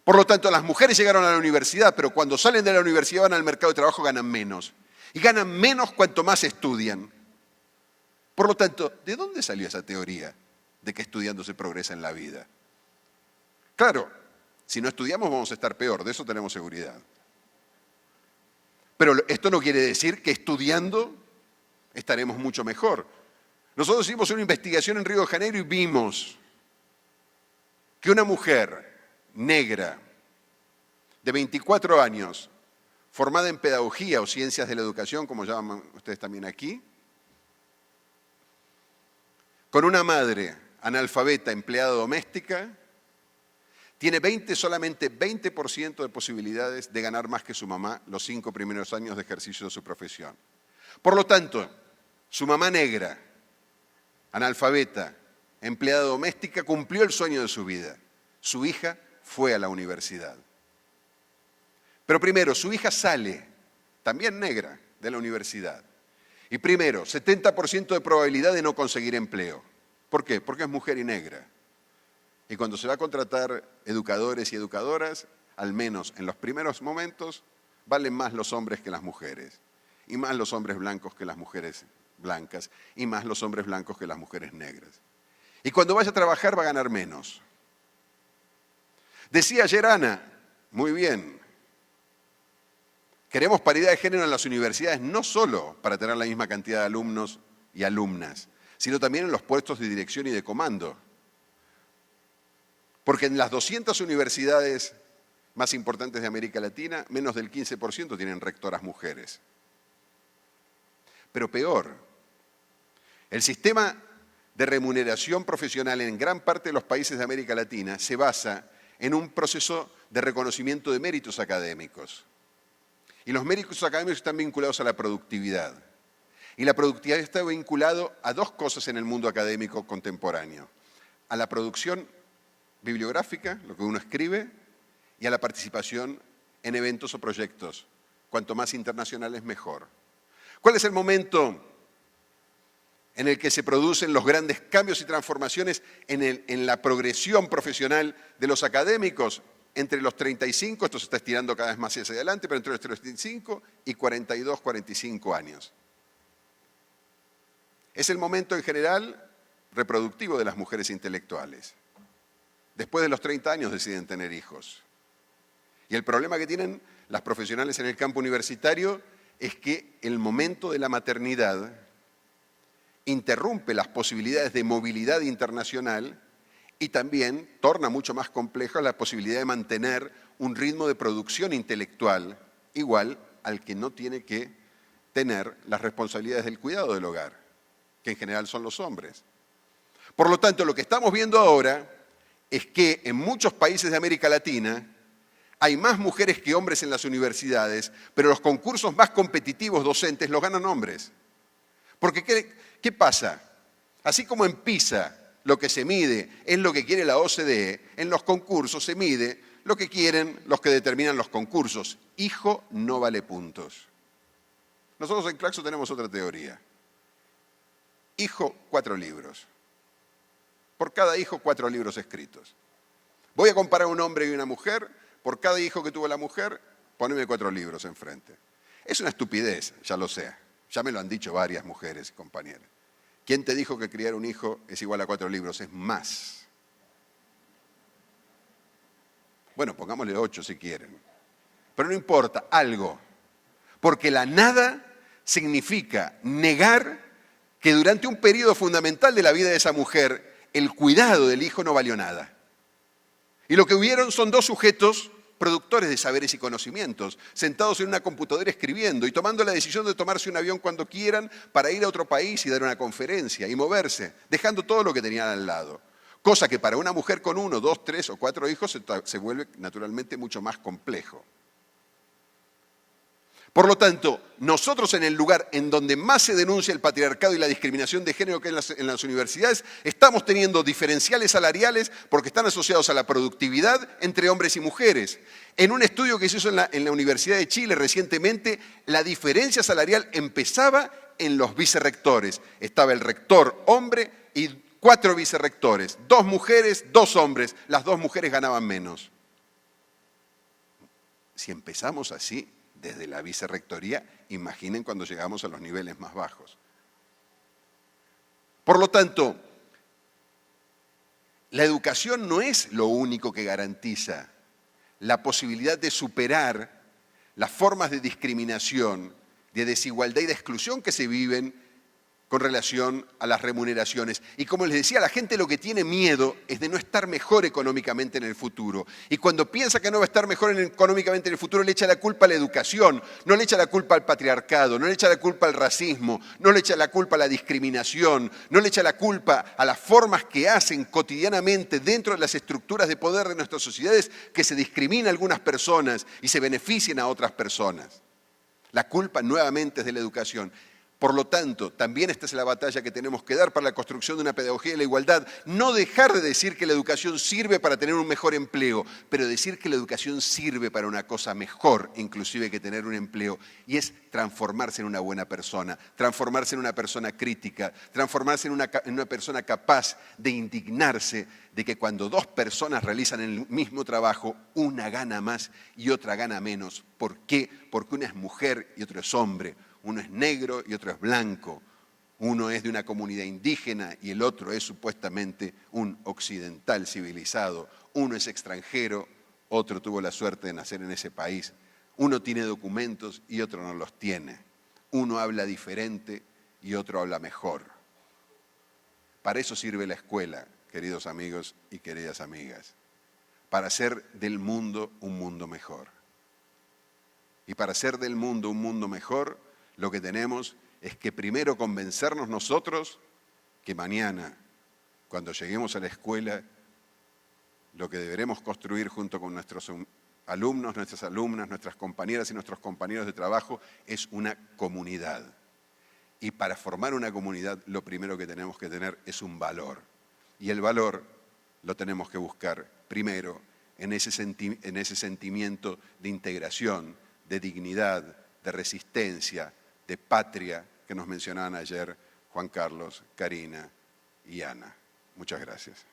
Por lo tanto, las mujeres llegaron a la universidad, pero cuando salen de la universidad van al mercado de trabajo ganan menos. Y ganan menos cuanto más estudian. Por lo tanto, ¿de dónde salió esa teoría de que estudiando se progresa en la vida? Claro, si no estudiamos vamos a estar peor, de eso tenemos seguridad. Pero esto no quiere decir que estudiando estaremos mucho mejor. Nosotros hicimos una investigación en Río de Janeiro y vimos que una mujer negra de 24 años, formada en pedagogía o ciencias de la educación, como llaman ustedes también aquí, con una madre analfabeta, empleada doméstica, tiene solamente 20% de posibilidades de ganar más que su mamá los 5 primeros años de ejercicio de su profesión. Por lo tanto, su mamá negra, analfabeta, empleada doméstica, cumplió el sueño de su vida. Su hija fue a la universidad. Pero primero, su hija sale, también negra, de la universidad. Y primero, 70% de probabilidad de no conseguir empleo. ¿Por qué? Porque es mujer y negra. Y cuando se va a contratar educadores y educadoras, al menos en los primeros momentos, valen más los hombres que las mujeres. Y más los hombres blancos que las mujeres blancas. Y más los hombres blancos que las mujeres negras. Y cuando vaya a trabajar va a ganar menos. Decía ayer Ana, muy bien, queremos paridad de género en las universidades no solo para tener la misma cantidad de alumnos y alumnas, sino también en los puestos de dirección y de comando. Porque en las 200 universidades más importantes de América Latina, menos del 15% tienen rectoras mujeres. Pero peor, el sistema de remuneración profesional en gran parte de los países de América Latina se basa en un proceso de reconocimiento de méritos académicos. Y los méritos académicos están vinculados a la productividad. Y la productividad está vinculado a dos cosas en el mundo académico contemporáneo. A la producción bibliográfica, lo que uno escribe, y a la participación en eventos o proyectos. Cuanto más internacionales, mejor. ¿Cuál es el momento en el que se producen los grandes cambios y transformaciones en la progresión profesional de los académicos? Entre los 35, esto se está estirando cada vez más hacia adelante, pero entre los 35 y 42, 45 años. Es el momento en general reproductivo de las mujeres intelectuales. Después de los 30 años deciden tener hijos. Y el problema que tienen las profesionales en el campo universitario es que el momento de la maternidad interrumpe las posibilidades de movilidad internacional y también torna mucho más compleja la posibilidad de mantener un ritmo de producción intelectual igual al que no tiene que tener las responsabilidades del cuidado del hogar, que en general son los hombres. Por lo tanto, lo que estamos viendo ahora es que en muchos países de América Latina hay más mujeres que hombres en las universidades, pero los concursos más competitivos docentes los ganan hombres. Porque, ¿qué pasa? Así como en PISA lo que se mide es lo que quiere la OCDE, en los concursos se mide lo que quieren los que determinan los concursos. Hijo no vale puntos. Nosotros en Claxo tenemos otra teoría. Hijo, 4 libros. Por cada hijo, 4 libros escritos. Voy a comparar un hombre y una mujer. Por cada hijo que tuvo la mujer, poneme 4 libros enfrente. Es una estupidez, ya lo sé. Ya me lo han dicho varias mujeres y compañeras. ¿Quién te dijo que criar un hijo es igual a 4 libros? Es más. Bueno, pongámosle 8 si quieren. Pero no importa, algo. Porque la nada significa negar que durante un periodo fundamental de la vida de esa mujer, el cuidado del hijo no valió nada. Y lo que hubieron son 2 sujetos productores de saberes y conocimientos, sentados en una computadora escribiendo y tomando la decisión de tomarse un avión cuando quieran para ir a otro país y dar una conferencia y moverse, dejando todo lo que tenían al lado. Cosa que para una mujer con 1, 2, 3 o 4 hijos se vuelve naturalmente mucho más complejo. Por lo tanto, nosotros en el lugar en donde más se denuncia el patriarcado y la discriminación de género, que es en las universidades, estamos teniendo diferenciales salariales porque están asociados a la productividad entre hombres y mujeres. En un estudio que se hizo en la Universidad de Chile recientemente, la diferencia salarial empezaba en los vicerrectores. Estaba el rector hombre y 4 vicerrectores, 2 mujeres, 2 hombres. Las 2 mujeres ganaban menos. Si empezamos así, desde la vicerrectoría, imaginen cuando llegamos a los niveles más bajos. Por lo tanto, la educación no es lo único que garantiza la posibilidad de superar las formas de discriminación, de desigualdad y de exclusión que se viven con relación a las remuneraciones. Y como les decía, la gente lo que tiene miedo es de no estar mejor económicamente en el futuro. Y cuando piensa que no va a estar mejor económicamente en el futuro, le echa la culpa a la educación, no le echa la culpa al patriarcado, no le echa la culpa al racismo, no le echa la culpa a la discriminación, no le echa la culpa a las formas que hacen cotidianamente dentro de las estructuras de poder de nuestras sociedades que se discrimina a algunas personas y se beneficien a otras personas. La culpa nuevamente es de la educación. Por lo tanto, también esta es la batalla que tenemos que dar para la construcción de una pedagogía de la igualdad. No dejar de decir que la educación sirve para tener un mejor empleo, pero decir que la educación sirve para una cosa mejor, inclusive que tener un empleo, y es transformarse en una buena persona, transformarse en una persona crítica, transformarse en una persona capaz de indignarse de que cuando 2 personas realizan el mismo trabajo, una gana más y otra gana menos. ¿Por qué? Porque una es mujer y otro es hombre. Uno es negro y otro es blanco. Uno es de una comunidad indígena y el otro es supuestamente un occidental civilizado. Uno es extranjero, otro tuvo la suerte de nacer en ese país. Uno tiene documentos y otro no los tiene. Uno habla diferente y otro habla mejor. Para eso sirve la escuela, queridos amigos y queridas amigas. Para hacer del mundo un mundo mejor. Y para hacer del mundo un mundo mejor, lo que tenemos es que primero convencernos nosotros que mañana, cuando lleguemos a la escuela, lo que deberemos construir junto con nuestros alumnos, nuestras alumnas, nuestras compañeras y nuestros compañeros de trabajo es una comunidad. Y para formar una comunidad, lo primero que tenemos que tener es un valor. Y el valor lo tenemos que buscar primero en ese sentimiento de integración, de dignidad, de resistencia, de patria que nos mencionaban ayer Juan Carlos, Karina y Ana. Muchas gracias.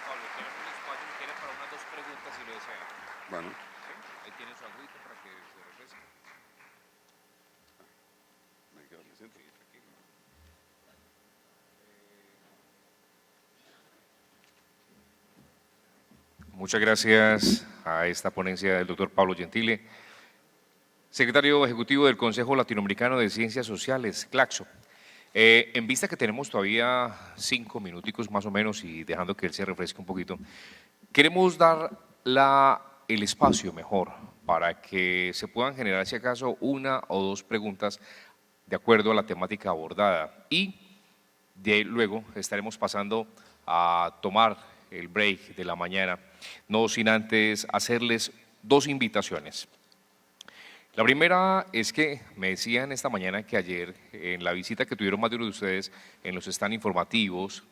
Pablo, tiene un espacio si quiere para unas 2 preguntas si lo desea. Bueno. ¿Sí? Ahí tiene su agüita para que se refresque. Me quedo, me siento. Muchas gracias a esta ponencia del doctor Pablo Gentile, secretario ejecutivo del Consejo Latinoamericano de Ciencias Sociales, CLACSO. En vista que tenemos todavía 5 minuticos más o menos y dejando que él se refresque un poquito, queremos dar el espacio mejor para que se puedan generar, si acaso, 1 o 2 preguntas de acuerdo a la temática abordada. Y luego estaremos pasando a tomar el break de la mañana, no sin antes hacerles 2 invitaciones. La primera es que me decían esta mañana que ayer, en la visita que tuvieron más de uno de ustedes en los stand informativos,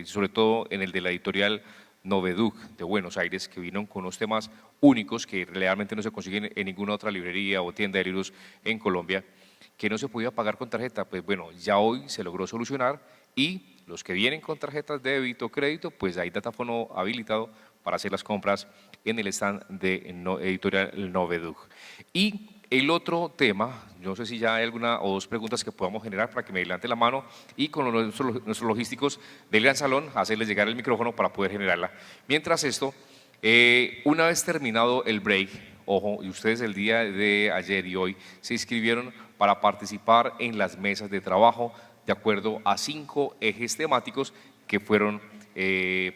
sobre todo en el de la editorial Noveduc de Buenos Aires, que vino con unos temas únicos que realmente no se consiguen en ninguna otra librería o tienda de libros en Colombia, que no se podía pagar con tarjeta. Pues bueno, ya hoy se logró solucionar y los que vienen con tarjetas de débito o crédito, pues hay datáfono habilitado para hacer las compras en el stand de editorial Noveduc. Y el otro tema, no sé si ya hay 1 o 2 preguntas que podamos generar para que me levante la mano y con nuestros logísticos del Gran Salón hacerles llegar el micrófono para poder generarla. Mientras esto, una vez terminado el break, ojo, y ustedes el día de ayer y hoy se inscribieron para participar en las mesas de trabajo de acuerdo a 5 ejes temáticos que fueron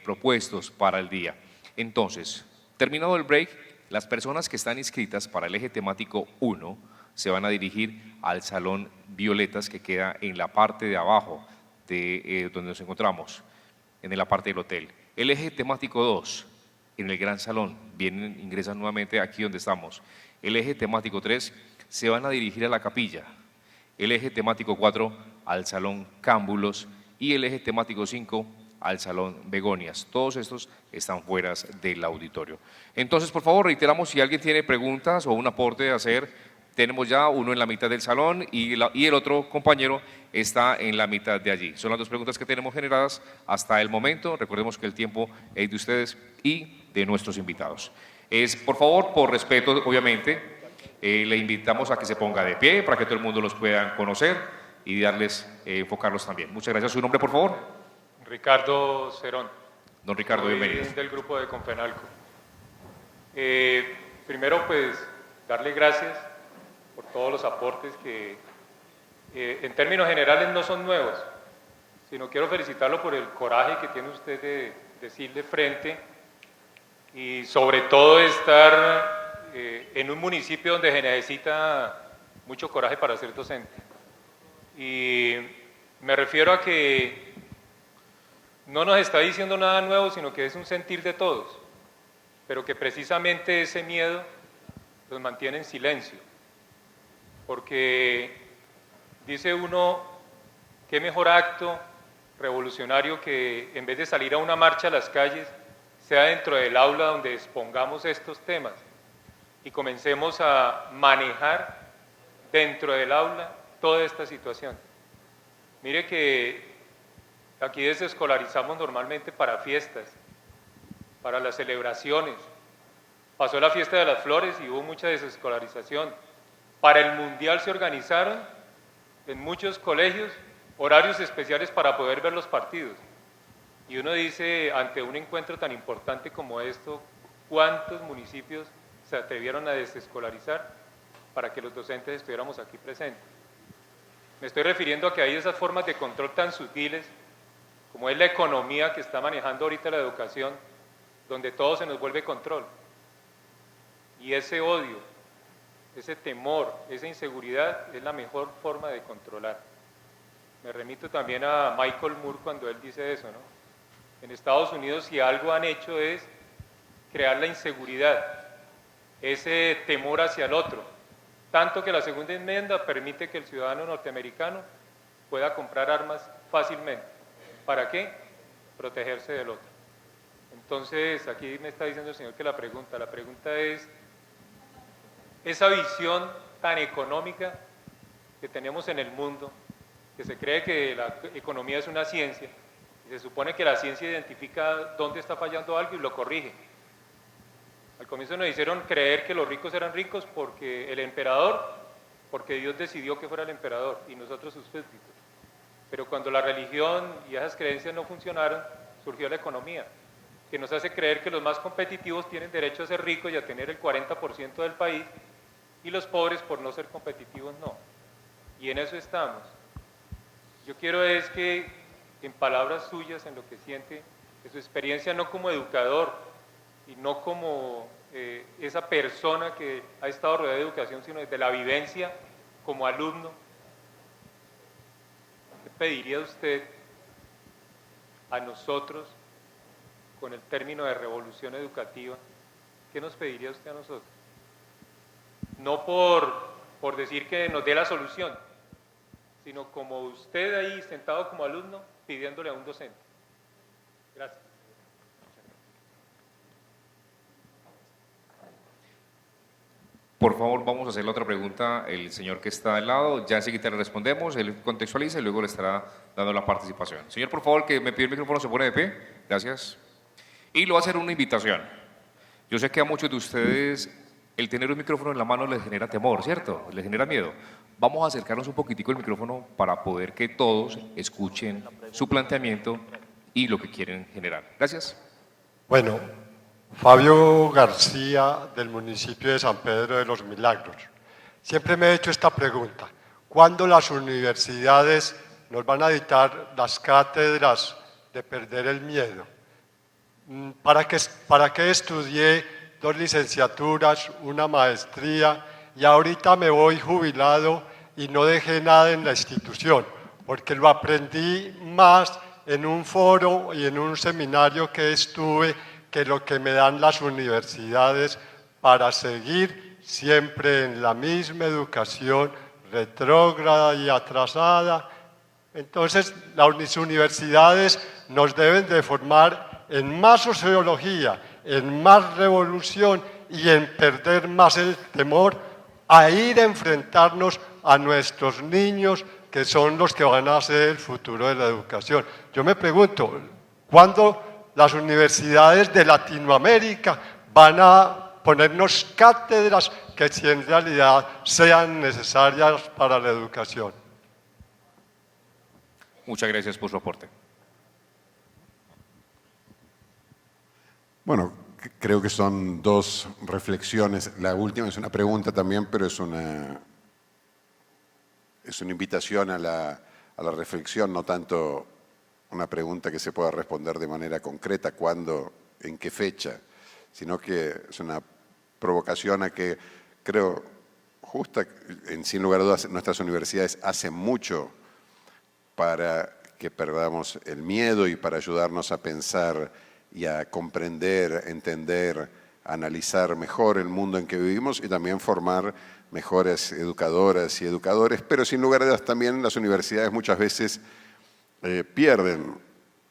propuestos para el día. Entonces, terminado el break, las personas que están inscritas para el eje temático 1 se van a dirigir al Salón Violetas, que queda en la parte de abajo de donde nos encontramos, en la parte del hotel. El eje temático 2, en el Gran Salón, ingresan nuevamente aquí donde estamos. El eje temático 3 se van a dirigir a la capilla. El eje temático 4 al Salón Cámbulos y el eje temático 5 al Salón Begonias. Todos estos están fuera del auditorio. Entonces, por favor, reiteramos, si alguien tiene preguntas o un aporte a hacer, tenemos ya uno en la mitad del salón y el otro compañero está en la mitad de allí. Son las 2 preguntas que tenemos generadas hasta el momento. Recordemos que el tiempo es de ustedes y de nuestros invitados. Por favor, por respeto, obviamente, le invitamos a que se ponga de pie para que todo el mundo los pueda conocer y enfocarlos también. Muchas gracias. ¿Su nombre, por favor? Ricardo Cerón. Don Ricardo, bienvenido. Del grupo de Confenalco. Primero, pues, darle gracias por todos los aportes que en términos generales no son nuevos, sino quiero felicitarlo por el coraje que tiene usted de decirle frente y sobre todo estar en un municipio donde se necesita mucho coraje para ser docente. Y me refiero a que no nos está diciendo nada nuevo, sino que es un sentir de todos, pero que precisamente ese miedo los mantiene en silencio, porque dice uno, qué mejor acto revolucionario que en vez de salir a una marcha a las calles, sea dentro del aula donde expongamos estos temas y comencemos a manejar dentro del aula toda esta situación. Mire que aquí desescolarizamos normalmente para fiestas, para las celebraciones. Pasó la fiesta de las flores y hubo mucha desescolarización. Para el mundial se organizaron en muchos colegios horarios especiales para poder ver los partidos. Y uno dice, ante un encuentro tan importante como esto, ¿cuántos municipios se atrevieron a desescolarizar para que los docentes estuviéramos aquí presentes? Me estoy refiriendo a que hay esas formas de control tan sutiles, como es la economía que está manejando ahorita la educación, donde todo se nos vuelve control. Y ese odio, ese temor, esa inseguridad es la mejor forma de controlar. Me remito también a Michael Moore cuando él dice eso, ¿no? En Estados Unidos, si algo han hecho es crear la inseguridad, ese temor hacia el otro, tanto que la segunda enmienda permite que el ciudadano norteamericano pueda comprar armas fácilmente. ¿Para qué? Protegerse del otro. Entonces, aquí me está diciendo el señor que la pregunta es, esa visión tan económica que tenemos en el mundo, que se cree que la economía es una ciencia, y se supone que la ciencia identifica dónde está fallando algo y lo corrige. Al comienzo nos hicieron creer que los ricos eran ricos porque el emperador, porque Dios decidió que fuera el emperador y nosotros sus súbditos. Pero cuando la religión y esas creencias no funcionaron, surgió la economía, que nos hace creer que los más competitivos tienen derecho a ser ricos y a tener el 40% del país, y los pobres, por no ser competitivos, no. Y en eso estamos. Yo quiero es que, en palabras suyas, en lo que siente, de su experiencia no como educador y no como esa persona que ha estado rodeada de educación, sino desde la vivencia como alumno, ¿qué pediría usted a nosotros con el término de revolución educativa? ¿Qué nos pediría usted a nosotros? No por decir que nos dé la solución, sino como usted ahí sentado como alumno pidiéndole a un docente. Gracias. Por favor, vamos a hacer la otra pregunta. El señor que está al lado, ya enseguida le respondemos, él contextualiza y luego le estará dando la participación. Señor, por favor, que me pide el micrófono, se pone de pie. Gracias. Y lo va a hacer una invitación. Yo sé que a muchos de ustedes el tener un micrófono en la mano les genera temor, ¿cierto? Les genera miedo. Vamos a acercarnos un poquitico el micrófono para poder que todos escuchen su planteamiento y lo que quieren generar. Gracias. Bueno, Fabio García, del municipio de San Pedro de los Milagros. Siempre me he hecho esta pregunta: ¿cuándo las universidades nos van a dictar las cátedras de perder el miedo? ¿Para qué estudié 2 licenciaturas, una maestría, y ahorita me voy jubilado y no dejé nada en la institución? Porque lo aprendí más en un foro y en un seminario que estuve que lo que me dan las universidades para seguir siempre en la misma educación retrógrada y atrasada. Entonces, las universidades nos deben de formar en más sociología, en más revolución y en perder más el temor a ir a enfrentarnos a nuestros niños, que son los que van a ser el futuro de la educación. Yo me pregunto, ¿cuándo las universidades de Latinoamérica van a ponernos cátedras que si en realidad sean necesarias para la educación? Muchas gracias por su aporte. Bueno, creo que son 2 reflexiones. La última es una pregunta también, pero es una invitación a la reflexión, no tanto una pregunta que se pueda responder de manera concreta, cuándo, en qué fecha, sino que es una provocación a que creo justa, sin lugar a dudas, nuestras universidades hacen mucho para que perdamos el miedo y para ayudarnos a pensar y a comprender, entender, analizar mejor el mundo en que vivimos y también formar mejores educadoras y educadores, pero sin lugar a dudas también las universidades muchas veces pierden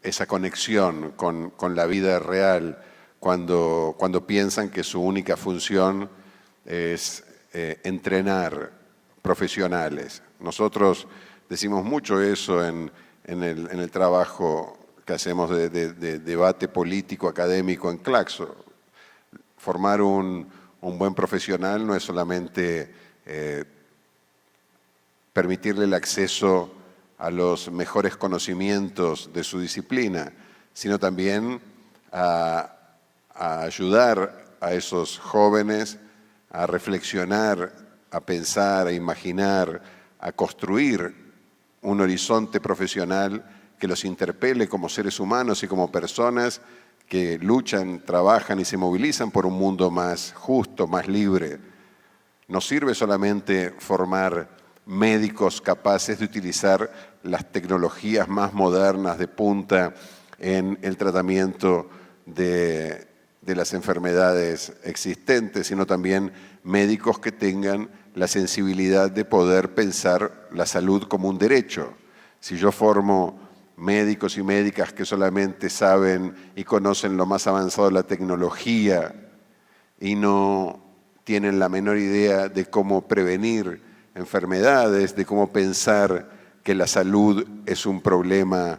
esa conexión con la vida real cuando piensan que su única función es entrenar profesionales. Nosotros decimos mucho eso en el trabajo que hacemos de debate político académico en Claxo. Formar un buen profesional no es solamente permitirle el acceso a los mejores conocimientos de su disciplina, sino también a ayudar a esos jóvenes a reflexionar, a pensar, a imaginar, a construir un horizonte profesional que los interpele como seres humanos y como personas que luchan, trabajan y se movilizan por un mundo más justo, más libre. No sirve solamente formar médicos capaces de utilizar las tecnologías más modernas de punta en el tratamiento de las enfermedades existentes, sino también médicos que tengan la sensibilidad de poder pensar la salud como un derecho. Si yo formo médicos y médicas que solamente saben y conocen lo más avanzado de la tecnología y no tienen la menor idea de cómo prevenir enfermedades, de cómo pensar que la salud es un problema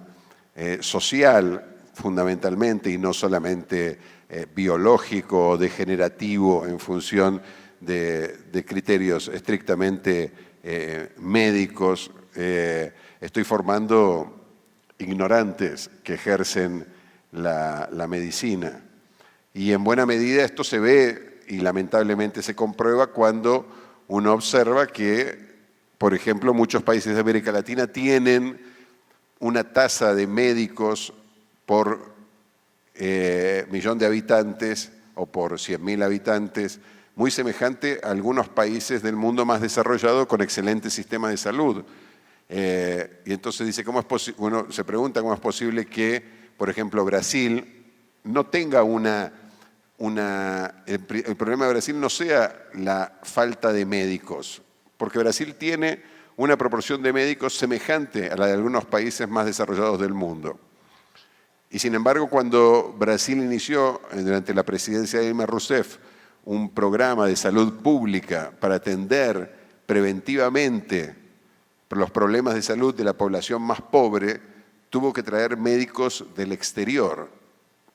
social, fundamentalmente y no solamente biológico o degenerativo en función de criterios estrictamente médicos. Estoy formando ignorantes que ejercen la medicina. Y en buena medida esto se ve y lamentablemente se comprueba cuando uno observa que, por ejemplo, muchos países de América Latina tienen una tasa de médicos por millón de habitantes o por 100.000 habitantes muy semejante a algunos países del mundo más desarrollado con excelentes sistemas de salud. Y entonces dice, uno se pregunta cómo es posible que, por ejemplo, Brasil no tenga el problema de Brasil no sea la falta de médicos, porque Brasil tiene una proporción de médicos semejante a la de algunos países más desarrollados del mundo. Y sin embargo, cuando Brasil inició, durante la presidencia de Dilma Rousseff, un programa de salud pública para atender preventivamente los problemas de salud de la población más pobre, tuvo que traer médicos del exterior,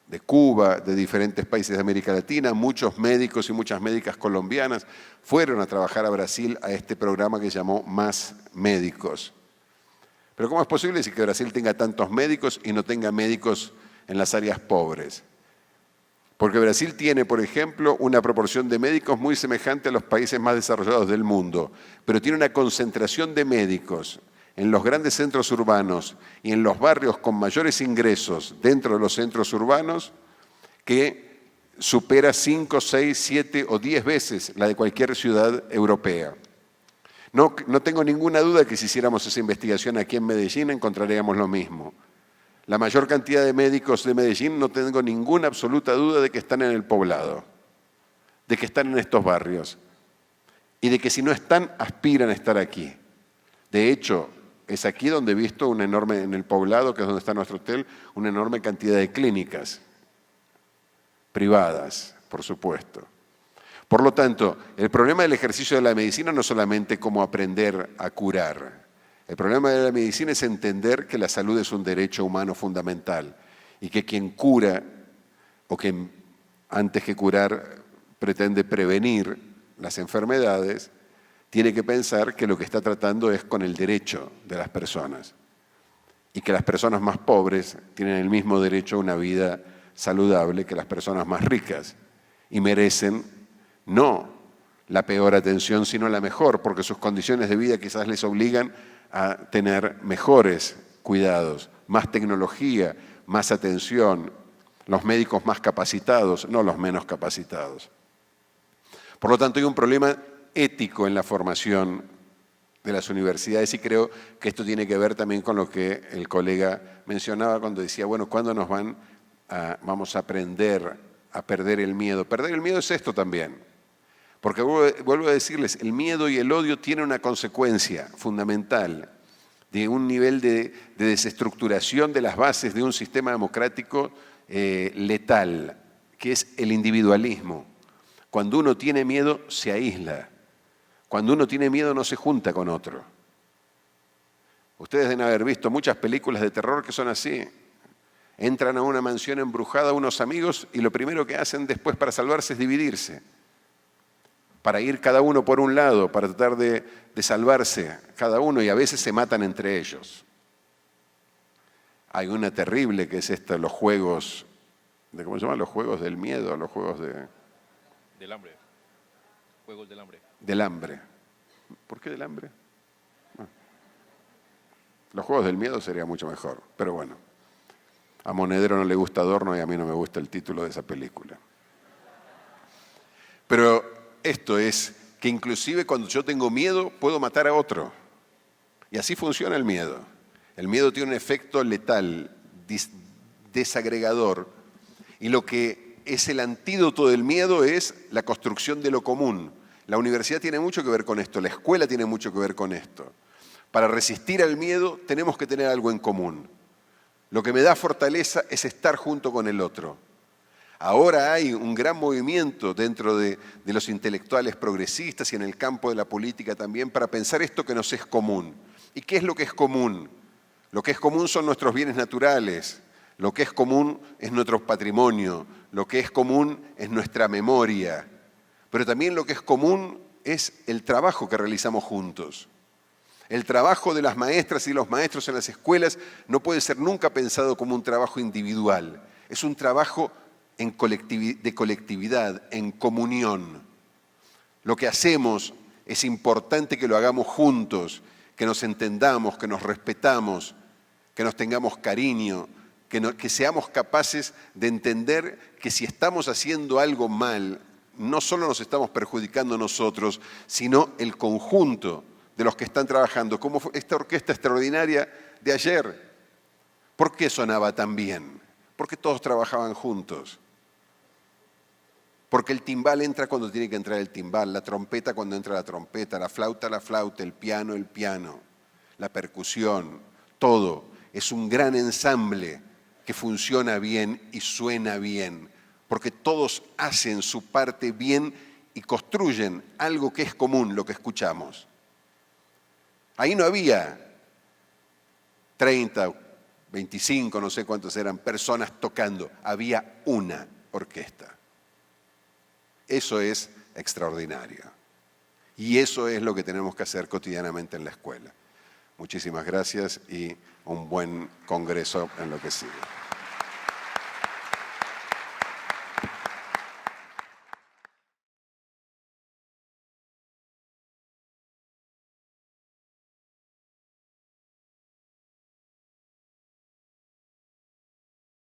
de Cuba, de diferentes países de América Latina. Muchos médicos y muchas médicas colombianas fueron a trabajar a Brasil a este programa que llamó Más Médicos. Pero ¿cómo es posible que Brasil tenga tantos médicos y no tenga médicos en las áreas pobres? Porque Brasil tiene, por ejemplo, una proporción de médicos muy semejante a los países más desarrollados del mundo, pero tiene una concentración de médicos en los grandes centros urbanos y en los barrios con mayores ingresos dentro de los centros urbanos que supera 5, 6, 7 o 10 veces la de cualquier ciudad europea. No tengo ninguna duda que si hiciéramos esa investigación aquí en Medellín encontraríamos lo mismo. La mayor cantidad de médicos de Medellín, no tengo ninguna absoluta duda de que están en el poblado, de que están en estos barrios y de que si no están, aspiran a estar aquí. De hecho, es aquí donde he visto en el poblado, que es donde está nuestro hotel, una enorme cantidad de clínicas privadas, por supuesto. Por lo tanto, el problema del ejercicio de la medicina no es solamente cómo aprender a curar. El problema de la medicina es entender que la salud es un derecho humano fundamental y que quien cura, o que antes que curar pretende prevenir las enfermedades, tiene que pensar que lo que está tratando es con el derecho de las personas y que las personas más pobres tienen el mismo derecho a una vida saludable que las personas más ricas y merecen no la peor atención, sino la mejor, porque sus condiciones de vida quizás les obligan a tener mejores cuidados, más tecnología, más atención, los médicos más capacitados, no los menos capacitados. Por lo tanto, hay un problema ético en la formación de las universidades y creo que esto tiene que ver también con lo que el colega mencionaba cuando decía, bueno, ¿cuándo vamos a aprender a perder el miedo? Perder el miedo es esto también. Porque vuelvo a decirles, el miedo y el odio tienen una consecuencia fundamental de un nivel de desestructuración de las bases de un sistema democrático letal, que es el individualismo. Cuando uno tiene miedo, se aísla. Cuando uno tiene miedo, no se junta con otro. Ustedes deben haber visto muchas películas de terror que son así. Entran a una mansión embrujada unos amigos y lo primero que hacen después para salvarse es dividirse. Para ir cada uno por un lado, para tratar de salvarse cada uno, y a veces se matan entre ellos. Hay una terrible que es esta, los juegos, ¿cómo se llaman? Los juegos del miedo, los juegos del hambre. Juegos del hambre. Del hambre. ¿Por qué del hambre? Bueno, los juegos del miedo sería mucho mejor, pero bueno. A Monedero no le gusta Adorno y a mí no me gusta el título de esa película. Pero esto es que inclusive cuando yo tengo miedo puedo matar a otro. Y así funciona el miedo. El miedo tiene un efecto letal, desagregador. Y lo que es el antídoto del miedo es la construcción de lo común. La universidad tiene mucho que ver con esto, la escuela tiene mucho que ver con esto. Para resistir al miedo tenemos que tener algo en común. Lo que me da fortaleza es estar junto con el otro. Ahora hay un gran movimiento dentro de los intelectuales progresistas y en el campo de la política también para pensar esto que nos es común. ¿Y qué es lo que es común? Lo que es común son nuestros bienes naturales, Lo que es común es nuestro patrimonio, lo que es común es nuestra memoria, pero también lo que es común es el trabajo que realizamos juntos. El trabajo de las maestras y los maestros en las escuelas no puede ser nunca pensado como un trabajo individual. Es un trabajo de colectividad, en comunión. Lo que hacemos es importante que lo hagamos juntos, que nos entendamos, que nos respetamos, que nos tengamos cariño, que seamos capaces de entender que si estamos haciendo algo mal, no solo nos estamos perjudicando nosotros, sino el conjunto de los que están trabajando, como esta orquesta extraordinaria de ayer. ¿Por qué sonaba tan bien? Porque todos trabajaban juntos. Porque el timbal entra cuando tiene que entrar el timbal, la trompeta cuando entra la trompeta, la flauta, el piano, la percusión, todo. Es un gran ensamble que funciona bien y suena bien, porque todos hacen su parte bien y construyen algo que es común, lo que escuchamos. Ahí no había 30, 25, no sé cuántos eran, personas tocando. Había una orquesta. Eso es extraordinario. Y eso es lo que tenemos que hacer cotidianamente en la escuela. Muchísimas gracias y un buen congreso en lo que sigue.